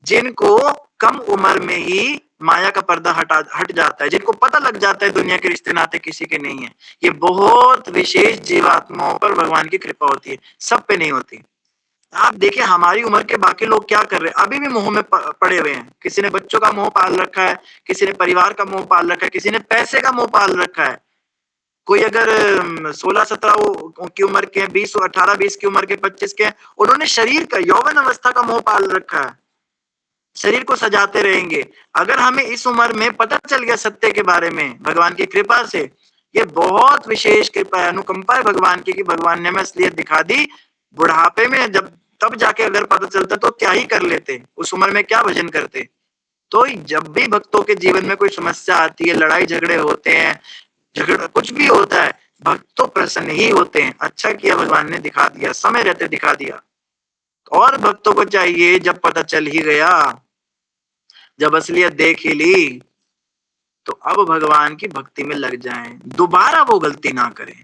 S1: जिनको कम उम्र में ही माया का पर्दा हट जाता है, जिनको पता लग जाता है दुनिया के रिश्ते नाते किसी के नहीं है। ये बहुत विशेष जीवात्माओं पर भगवान की कृपा होती है, सब पे नहीं होती। आप देखिए हमारी उम्र के बाकी लोग क्या कर रहे हैं, अभी भी मोह में पड़े हुए हैं। किसी ने बच्चों का मोह पाल रखा है, किसी ने परिवार का मोह पाल रखा है, किसी ने पैसे का मोह पाल रखा है। कोई अगर 16-17 की उम्र के, 18-20 की उम्र के, 25 के, उन्होंने शरीर का, यौवन अवस्था का मोह पाल रखा है, शरीर को सजाते रहेंगे। अगर हमें इस उम्र में पता चल गया सत्य के बारे में भगवान की कृपा से, ये बहुत विशेष कृपा है, अनुकंपा है भगवान की कि भगवान ने हमें असलियत दिखा दी। बुढ़ापे में जब तब जाके अगर पता चलता तो क्या ही कर लेते, उस उम्र में क्या भजन करते। तो जब भी भक्तों के जीवन में कोई समस्या आती है, लड़ाई झगड़े होते हैं, झगड़ा कुछ भी होता है, भक्त तो प्रसन्न ही होते हैं। अच्छा किया भगवान ने दिखा दिया, समय रहते दिखा दिया। और भक्तों को चाहिए जब पता चल ही गया, जब असलियत देख ही ली, तो अब भगवान की भक्ति में लग जाएं, दोबारा वो गलती ना करें।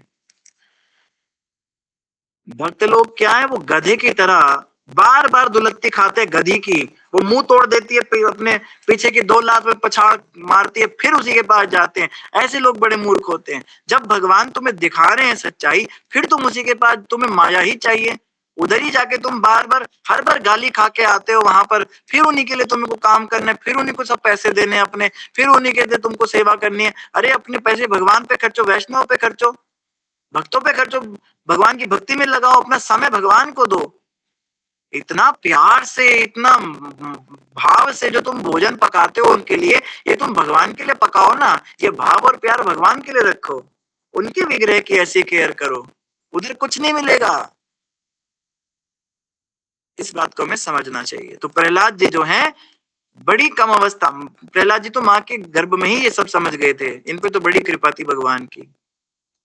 S1: भक्त लोग क्या है, वो गधे की तरह बार बार दुलत्ती खाते गधी की, वो मुंह तोड़ देती है, अपने पीछे की 2 लात में पछाड़ मारती है, फिर उसी के पास जाते हैं। ऐसे लोग बड़े मूर्ख होते हैं। जब भगवान तुम्हें दिखा रहे हैं सच्चाई, फिर तुम उसी के पास, तुम्हें माया ही चाहिए, उधर ही जाके तुम बार बार हर बार गाली खा के आते हो वहां पर, फिर उन्हीं के लिए तुमको काम करना है, फिर उन्हीं को सब पैसे देने अपने, फिर उन्हीं के लिए तुमको सेवा करनी है। अरे अपने पैसे भगवान पे खर्चो, वैष्णव पे खर्चो, भक्तों पे खर्चो, भगवान की भक्ति में लगाओ, अपना समय भगवान को दो। इतना प्यार से, इतना भाव से जो तुम भोजन पकाते हो उनके लिए, ये तुम भगवान के लिए पकाओ ना। ये भाव और प्यार भगवान के लिए रखो, उनके विग्रह की ऐसी केयर करो, उधर कुछ नहीं मिलेगा। इस बात को हमें समझना चाहिए। तो प्रहलाद जी जो हैं, बड़ी कम अवस्था, प्रहलाद जी तो माँ के गर्भ में ही ये सब समझ गए थे, इन पे तो बड़ी कृपा थी भगवान की।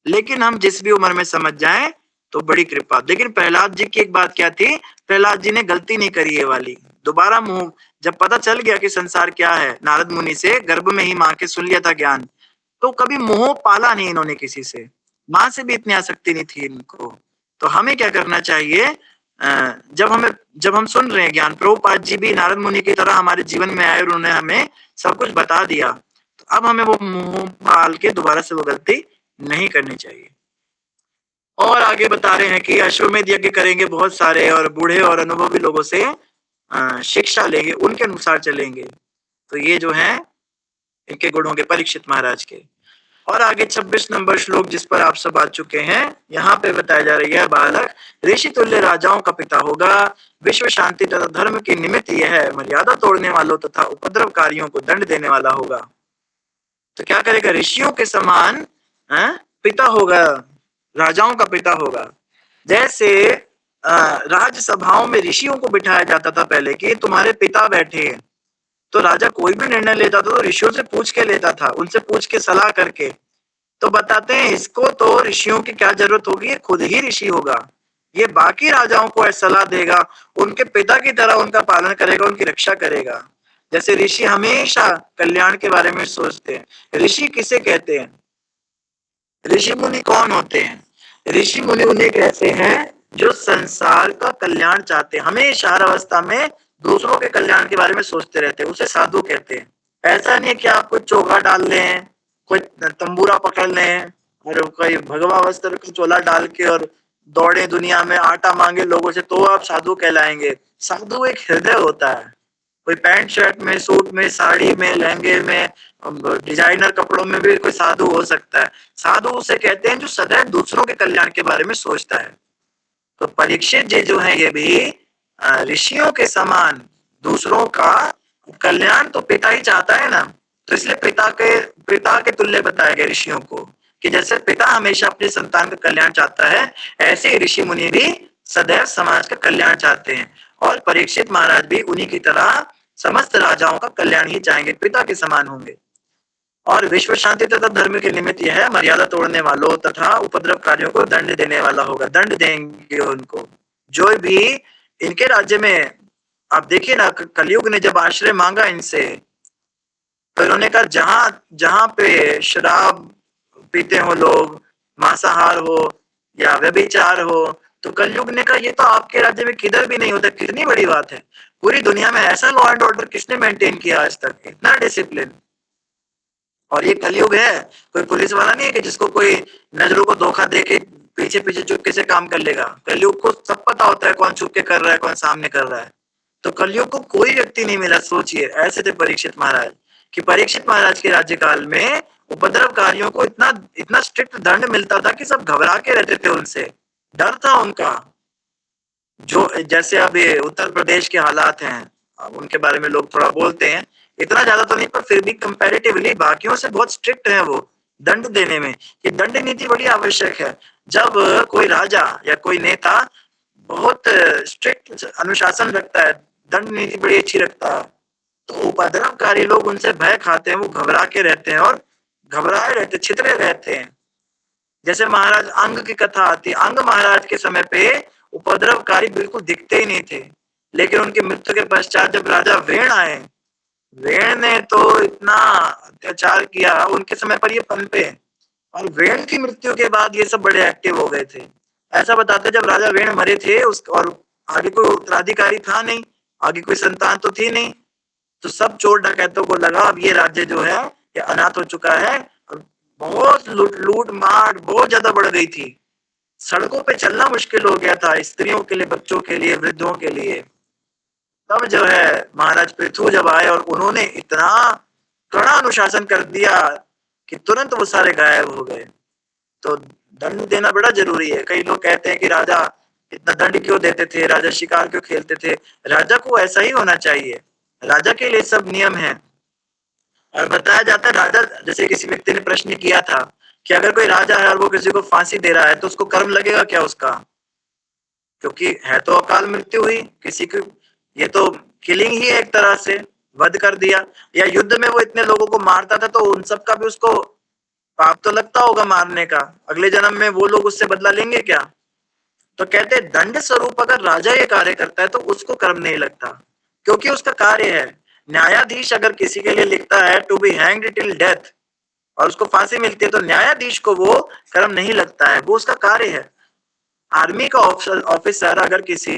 S1: लेकिन हम जिस भी उम्र में समझ जाएं तो बड़ी कृपा। लेकिन प्रहलाद जी की एक बात क्या थी, प्रहलाद जी ने गलती नहीं करी ये वाली। दोबारा मुंह, जब पता चल गया कि संसार क्या है, नारद मुनि से गर्भ में ही माँ के सुन लिया था ज्ञान, तो कभी मोह पाला नहीं इन्होंने किसी से, माँ से भी इतनी आसक्ति नहीं थी इनको। तो हमें क्या करना चाहिए, जब हम सुन रहे हैं ज्ञान, प्रभुपाद जी भी नारद मुनि की तरह हमारे जीवन में आए और उन्होंने हमें सब कुछ बता दिया, तो अब हमें वो मुंह पाल के दोबारा से वो गलती नहीं करनी चाहिए। और आगे बता रहे हैं कि अश्वमेध यज्ञ करेंगे बहुत सारे, और बूढ़े और अनुभवी लोगों से शिक्षा लेंगे, उनके अनुसार चलेंगे। तो ये जो है इनके गुण होंगे परीक्षित महाराज के। और आगे 26 नंबर श्लोक जिस पर आप सब आ चुके हैं, यहाँ पे बताया जा रही है, बालक ऋषि तुल्य राजाओं का पिता होगा, विश्व शांति तथा धर्म की निमित्त यह है, मर्यादा तोड़ने वालों तथा उपद्रवकारियों को दंड देने वाला होगा। तो क्या करेगा, ऋषियों के समान पिता होगा, राजाओं का पिता होगा। जैसे राजसभाओं में ऋषियों को बिठाया जाता था पहले कि तुम्हारे पिता बैठे हैं, तो राजा कोई भी निर्णय लेता था तो ऋषियों से पूछ के लेता था, उनसे पूछ के सलाह करके। तो बताते हैं इसको तो ऋषियों की क्या जरूरत होगी, ये खुद ही ऋषि होगा, ये बाकी राजाओं को सलाह देगा, उनके पिता की तरह उनका पालन करेगा, उनकी रक्षा करेगा। जैसे ऋषि हमेशा कल्याण के बारे में सोचते हैं। ऋषि किसे कहते हैं? ऋषि मुनि कौन होते हैं? ऋषि मुनि उन्हें कहते हैं जो संसार का कल्याण चाहते हैं, हमेशा हर अवस्था में दूसरों के कल्याण के बारे में सोचते रहते हैं, उसे साधु कहते हैं। ऐसा नहीं है कि आप कोई चोगा डाल लें, कोई तंबूरा पकड़ लें और कोई भगवा वस्त्र चोला डाल के और दौड़े दुनिया में आटा मांगे लोगों से तो आप साधु कहलाएंगे। साधु एक हृदय होता है। कोई पैंट शर्ट में, सूट में, साड़ी में, लहंगे में, डिजाइनर कपड़ों में भी कोई साधु हो सकता है। साधु उसे कहते हैं जो सदैव दूसरों के कल्याण के बारे में सोचता है। तो परीक्षित जी जो है ये भी ऋषियों के समान दूसरों का कल्याण तो पिता ही चाहता है ना, तो इसलिए पिता के तुल्य बताया गया ऋषियों को कि जैसे पिता हमेशा अपने संतान का कल्याण चाहता है, ऐसे ही ऋषि मुनि भी सदैव समाज का कल्याण चाहते हैं। और परीक्षित महाराज भी उन्हीं की तरह समस्त राजाओं का कल्याण ही चाहेंगे, पिता के समान होंगे। और विश्व शांति तथा धर्म के निमित्त यह है, मर्यादा तोड़ने वालों तथा उपद्रवकारियों को दंड देने वाला होगा। दंड देंगे उनको जो भी इनके राज्य में। आप देखिए ना, कलयुग ने जब आश्रय मांगा इनसे तो इन्होंने कहा जहां पे शराब पीते हो लोग, मांसाहार हो या व्यभिचार हो, तो कलयुग ने कहा ये तो आपके राज्य में किधर भी नहीं होता। कितनी बड़ी बात है, पूरी दुनिया में ऐसा लॉ एंड ऑर्डर किसने मेंटेन किया आज तक, इतना डिसिप्लिन। और ये कलयुग है, कोई पुलिस वाला नहीं है कि जिसको कोई नजरों को धोखा दे के पीछे पीछे चुपके से काम कर लेगा। कलयुग को सब पता होता है कौन छुपके कर रहा है, कौन सामने कर रहा है। तो कलयुग को कोई व्यक्ति नहीं मिला। सोचिए, ऐसे थे परीक्षित महाराज कि परीक्षित महाराज के राज्यकाल में उपद्रवकारियों को इतना स्ट्रिक्ट दंड मिलता था कि सब घबरा के रहते थे, उनसे डर था उनका। जो जैसे अब ये उत्तर प्रदेश के हालात हैं, अब उनके बारे में लोग थोड़ा बोलते हैं, इतना ज्यादा तो नहीं पर फिर भी कंपैरेटिवली बाकियों से बहुत स्ट्रिक्ट है वो दंड देने में। ये दंड नीति बड़ी आवश्यक है। जब कोई राजा या कोई नेता बहुत स्ट्रिक्ट अनुशासन रखता है, दंड नीति बड़ी अच्छी रखता है, तो उपद्रवकारी लोग उनसे भय खाते हैं, वो घबरा के रहते हैं और घबराए रहते, छितरे रहते हैं। जैसे महाराज अंग की कथा आती है, अंग महाराज के समय पे उपद्रवकारी बिल्कुल दिखते ही नहीं थे, लेकिन उनकी मृत्यु के पश्चात जब राजा वेण आए, वेण ने तो इतना अत्याचार किया उनके समय पर ये पनपे, और वेण की मृत्यु के बाद ये सब बड़े एक्टिव हो गए थे। ऐसा बताते जब राजा वेण मरे थे और आगे कोई उत्तराधिकारी था नहीं, आगे कोई संतान तो थी नहीं, तो सब चोर डकैतों को लगा अब ये राज्य जो है ये अनाथ हो चुका है। बहुत लूट मार बहुत ज्यादा बढ़ गई थी, सड़कों पे चलना मुश्किल हो गया था स्त्रियों के लिए, बच्चों के लिए, वृद्धों के लिए। तब जो है महाराज पृथु जब आए और उन्होंने इतना कड़ा अनुशासन कर दिया कि तुरंत वो सारे गायब हो गए। तो दंड देना बड़ा जरूरी है। कई लोग कहते हैं कि राजा इतना दंड क्यों देते थे, राजा शिकार क्यों खेलते थे। राजा को ऐसा ही होना चाहिए, राजा के लिए सब नियम है। और बताया जाता है राजा, जैसे किसी व्यक्ति ने प्रश्न किया था कि अगर कोई राजा है और वो किसी को फांसी दे रहा है तो उसको कर्म लगेगा क्या उसका, क्योंकि है तो अकाल मृत्यु हुई किसी की, ये तो किलिंग ही है, एक तरह से वध कर दिया। या युद्ध में वो इतने लोगों को मारता था तो उन सब का भी उसको पाप तो लगता होगा मारने का, अगले जन्म में वो लोग उससे बदला लेंगे क्या। तो कहते हैं दंड स्वरूप अगर राजा ये कार्य करता है तो उसको कर्म नहीं लगता, क्योंकि उसका कार्य है। न्यायाधीश अगर किसी के लिए लिखता है to be hanged till death और उसको फांसी मिलती है तो न्यायाधीश को वो कर्म नहीं लगता है, वो उसका कार्य है। आर्मी का ऑफिसर अगर किसी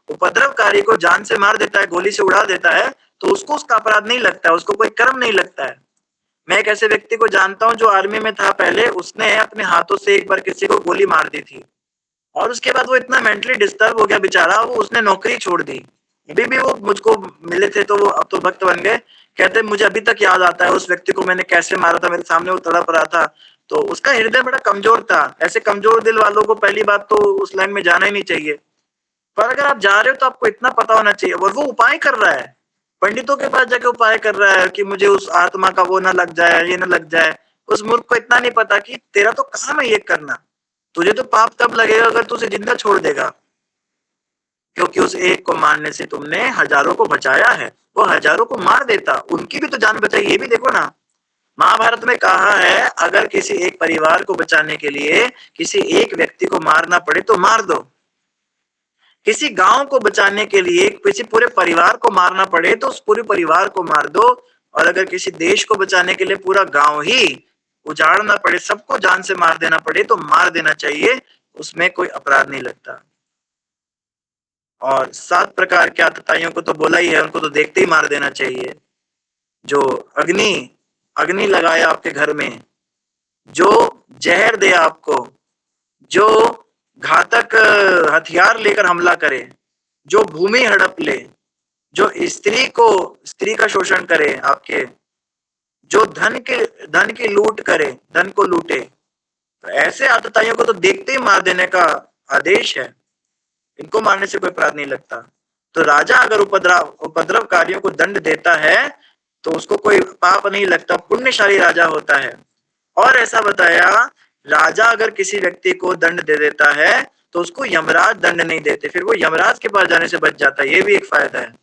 S1: उपद्रवकारी को जान से मार देता है, गोली से उड़ा देता है, तो उसको उसका अपराध नहीं लगता है, उसको कोई कर्म नहीं लगता है। मैं एक ऐसे व्यक्ति को जानता हूं जो आर्मी में था पहले, उसने अपने हाथों से एक बार किसी को गोली मार दी थी और उसके बाद वो इतना मेंटली डिस्टर्ब हो गया बेचारा, वो उसने नौकरी छोड़ दी। अभी भी वो मुझको मिले थे तो वो अब तो भक्त बन गए, कहते मुझे अभी तक याद आता है उस व्यक्ति को मैंने कैसे मारा था, मेरे सामने वो तड़प रहा था। तो उसका हृदय बड़ा कमजोर था। ऐसे कमजोर दिल वालों को पहली बात तो उस लाइन में जाना ही नहीं चाहिए, पर अगर आप जा रहे हो तो आपको इतना पता होना चाहिए। और वो उपाय कर रहा है, पंडितों के पास जाके उपाय कर रहा है कि मुझे उस आत्मा का वो ना लग जाए, ये ना लग जाए। उस मूर्ख को इतना नहीं पता कि तेरा तो काम है ये करना, तुझे तो पाप तब लगेगा अगर तू उसे जिंदा छोड़ देगा। क्योंकि उस एक को मारने से तुमने हजारों को बचाया है। वो हजारों को मार देता, उनकी भी तो जान बचाई। ये भी देखो ना, महाभारत में कहा है अगर किसी एक परिवार को बचाने के लिए किसी एक व्यक्ति को मारना पड़े तो मार दो। किसी गांव को बचाने के लिए किसी पूरे परिवार को मारना पड़े तो उस पूरे परिवार को मार दो। और अगर किसी देश को बचाने के लिए पूरा गांव ही उजाड़ना पड़े, सबको जान से मार देना पड़े तो मार देना चाहिए, उसमें कोई अपराध नहीं लगता। और 7 प्रकार के आतताइयों को तो बोला ही है, उनको तो देखते ही मार देना चाहिए। जो अग्नि लगाए आपके घर में, जो जहर दे आपको, जो घातक हथियार लेकर हमला करे, जो भूमि हड़प ले, जो स्त्री का शोषण करे आपके, जो धन की लूट करे, धन को लूटे, तो ऐसे आतताइयों को तो देखते ही मार देने का आदेश है। इनको मारने से कोई अपराध नहीं लगता। तो राजा अगर उपद्रवकारियों को दंड देता है तो उसको कोई पाप नहीं लगता, पुण्यशाली राजा होता है। और ऐसा बताया, राजा अगर किसी व्यक्ति को दंड दे देता है तो उसको यमराज दंड नहीं देते, फिर वो यमराज के पास जाने से बच जाता है। ये भी एक फायदा है।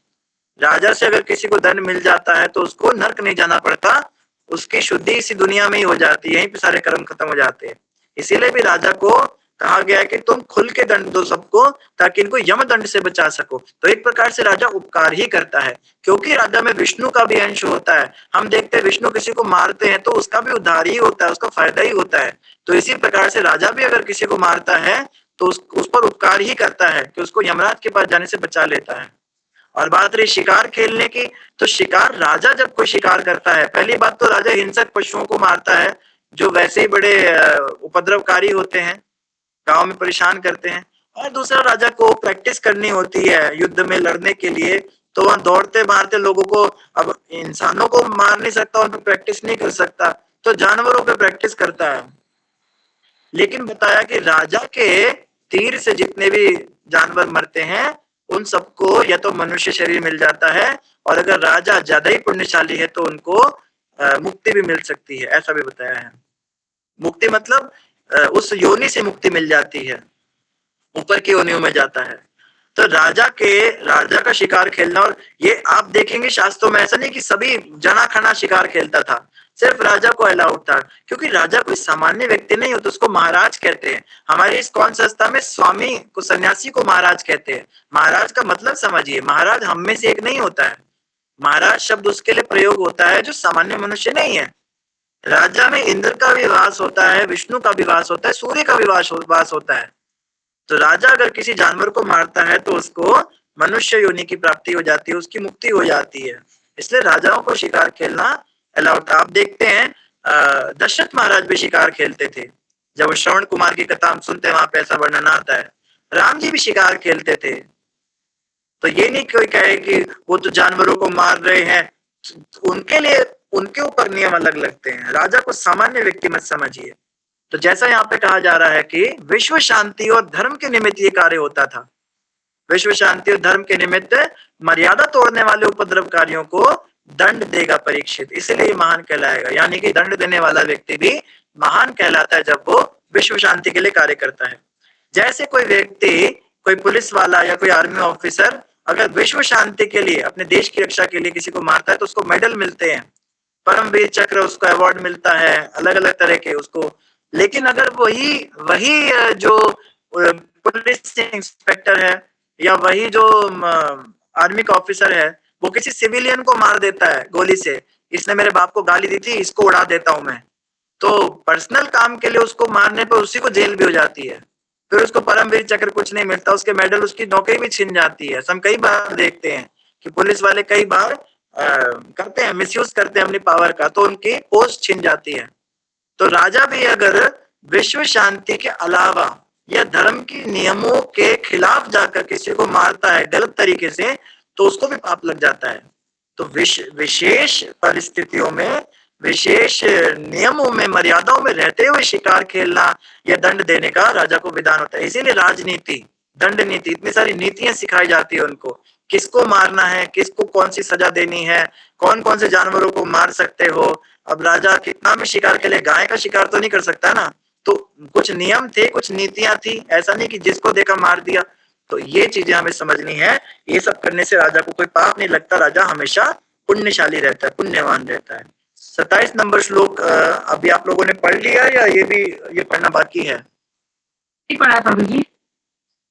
S1: राजा से अगर किसी को दंड मिल जाता है तो उसको नर्क नहीं जाना पड़ता, उसकी शुद्धि इसी दुनिया में ही हो जाती है, यहीं पे सारे कर्म खत्म हो जाते हैं। इसीलिए भी राजा को कहा गया है कि तुम खुल के दंड दो सबको, ताकि इनको यम दंड से बचा सको। तो एक प्रकार से राजा उपकार ही करता है, क्योंकि राजा में विष्णु का भी अंश होता है। हम देखते हैं विष्णु किसी को मारते हैं तो उसका भी उद्धार ही होता है, उसका फायदा ही होता है। तो इसी प्रकार से राजा भी अगर किसी को मारता है तो उस पर उपकार ही करता है कि उसको यमराज के पास जाने से बचा लेता है। और बात रही शिकार खेलने की, तो शिकार राजा जब कोई शिकार करता है, पहली बात तो राजा हिंसक पशुओं को मारता है जो वैसे ही बड़े उपद्रवकारी होते हैं, गांव में परेशान करते हैं। और दूसरा, राजा को प्रैक्टिस करनी होती है युद्ध में लड़ने के लिए, तो वहां दौड़ते मारते लोगों को, अब इंसानों को मार नहीं सकता, उन पर प्रैक्टिस नहीं कर सकता, तो जानवरों पे प्रैक्टिस करता है। लेकिन बताया कि राजा के तीर से जितने भी जानवर मरते हैं उन सबको या तो मनुष्य शरीर मिल जाता है, और अगर राजा ज्यादा ही पुण्यशाली है तो उनको मुक्ति भी मिल सकती है, ऐसा भी बताया है। मुक्ति मतलब उस योनि से मुक्ति मिल जाती है, ऊपर की योनियों में जाता है। तो राजा का शिकार खेलना, और ये आप देखेंगे शास्त्रों में ऐसा नहीं कि सभी जना खना शिकार खेलता था, सिर्फ राजा को अलाउड था, क्योंकि राजा कोई सामान्य व्यक्ति नहीं होता, उसको महाराज कहते हैं। हमारी इस कौन संस्था में स्वामी को, सन्यासी को महाराज कहते हैं। महाराज का मतलब समझिए, महाराज हम में से एक नहीं होता है। महाराज शब्द उसके लिए प्रयोग होता है जो सामान्य मनुष्य नहीं है। राजा में इंद्र का भी वास होता है, विष्णु का भी वास होता है, सूर्य का भी वास होता है। तो राजा अगर किसी जानवर को मारता है तो उसको मनुष्य योनि की प्राप्ति हो जाती है, उसकी मुक्ति हो जाती है। इसलिए राजाओं को शिकार खेलना अलाउड था। आप देखते हैं दशरथ महाराज भी शिकार खेलते थे। जब श्रवण कुमार की कथा हम सुनते हैं वहां पे ऐसा वर्णन आता है। राम जी भी शिकार खेलते थे। तो ये नहीं कोई कहे कि वो तो जानवरों को मार रहे हैं, उनके लिए उनके ऊपर नियम अलग लगते हैं। राजा को सामान्य व्यक्ति मत समझिए। तो जैसा यहाँ पे कहा जा रहा है कि विश्व शांति और धर्म के निमित्त ये कार्य होता था। विश्व शांति और धर्म के निमित्त मर्यादा तोड़ने वाले उपद्रवकारियों को दंड देगा परीक्षित, इसलिए महान कहलाएगा। यानी कि दंड देने वाला व्यक्ति भी महान कहलाता है जब वो विश्व शांति के लिए कार्य करता है। जैसे कोई व्यक्ति, कोई पुलिस वाला या कोई आर्मी ऑफिसर अगर विश्व शांति के लिए, अपने देश की रक्षा के लिए किसी को मारता है तो उसको मेडल मिलते हैं, परमवीर चक्र उसको अवार्ड मिलता है, अलग अलग तरह के उसको। लेकिन अगर वही जो पुलिस इंस्पेक्टर है या वही जो आर्मी का ऑफिसर है वो किसी सिविलियन को मार देता है गोली से, इसने मेरे बाप को गाली दी थी, इसको उड़ा देता हूं मैं, तो पर्सनल काम के लिए उसको मारने पर उसी को जेल भी हो जाती है, फिर उसको परमवीर चक्र कुछ नहीं मिलता, उसके मेडल, उसकी नौकरी भी छिन जाती है। हम कई बार देखते हैं कि पुलिस वाले कई बार करते हैं, मिसयूज करते हैं अपनी पावर का, तो उनकी पोस्ट छिन जाती है। तो राजा भी अगर विश्व शांति के अलावा या धर्म के नियमों के खिलाफ जाकर किसी को मारता है गलत तरीके से, तो उसको भी पाप लग जाता है। तो विशेष परिस्थितियों में, विशेष नियमों में, मर्यादाओं में रहते हुए शिकार खेलना या दंड देने का राजा को विधान होता है। इसीलिए राजनीति, दंड नीति, इतनी सारी नीतियां सिखाई जाती है उनको, किसको मारना है, किसको कौन सी सजा देनी है, कौन कौन से जानवरों को मार सकते हो। अब राजा कितना भी शिकार के लिए, गाय का शिकार तो नहीं कर सकता ना, तो कुछ नियम थे, कुछ नीतियां थी, ऐसा नहीं कि जिसको देखा मार दिया। तो ये चीजें हमें समझनी है। ये सब करने से राजा को कोई पाप नहीं लगता, राजा हमेशा पुण्यशाली रहता है, पुण्यवान रहता है। 27 नंबर श्लोक अभी आप लोगों ने पढ़ लिया या ये पढ़ना बाकी है?
S2: नहीं पढ़ा प्रभु जी।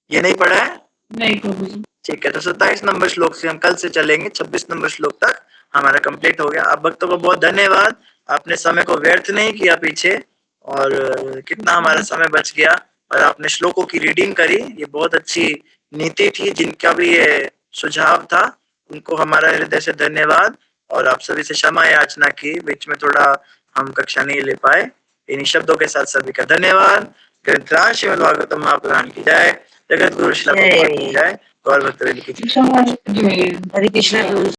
S1: ये नहीं पढ़ा है?
S2: नहीं प्रभु जी।
S1: ठीक है, तो 27 नंबर श्लोक से हम कल से चलेंगे, 26 नंबर श्लोक तक हमारा कंप्लीट हो गया। आप भक्तों को बहुत धन्यवाद, आपने समय को व्यर्थ नहीं किया पीछे, और कितना हमारा समय बच गया, और आपने श्लोकों की रीडिंग करी, ये बहुत अच्छी नीति थी। जिनका भी ये सुझाव था उनको हमारा हृदय से धन्यवाद, और आप सभी से क्षमा याचना की, बीच में थोड़ा हम कक्षा नहीं ले पाए। इन्हीं शब्दों के साथ सभी का धन्यवाद। ग्रंथराज श्रीमद् भागवतम महापुराण की जय, जगत गुरु श्रील प्रभुपाद की जय, गौर भक्तवृंद की जय।
S2: हरे कृष्ण।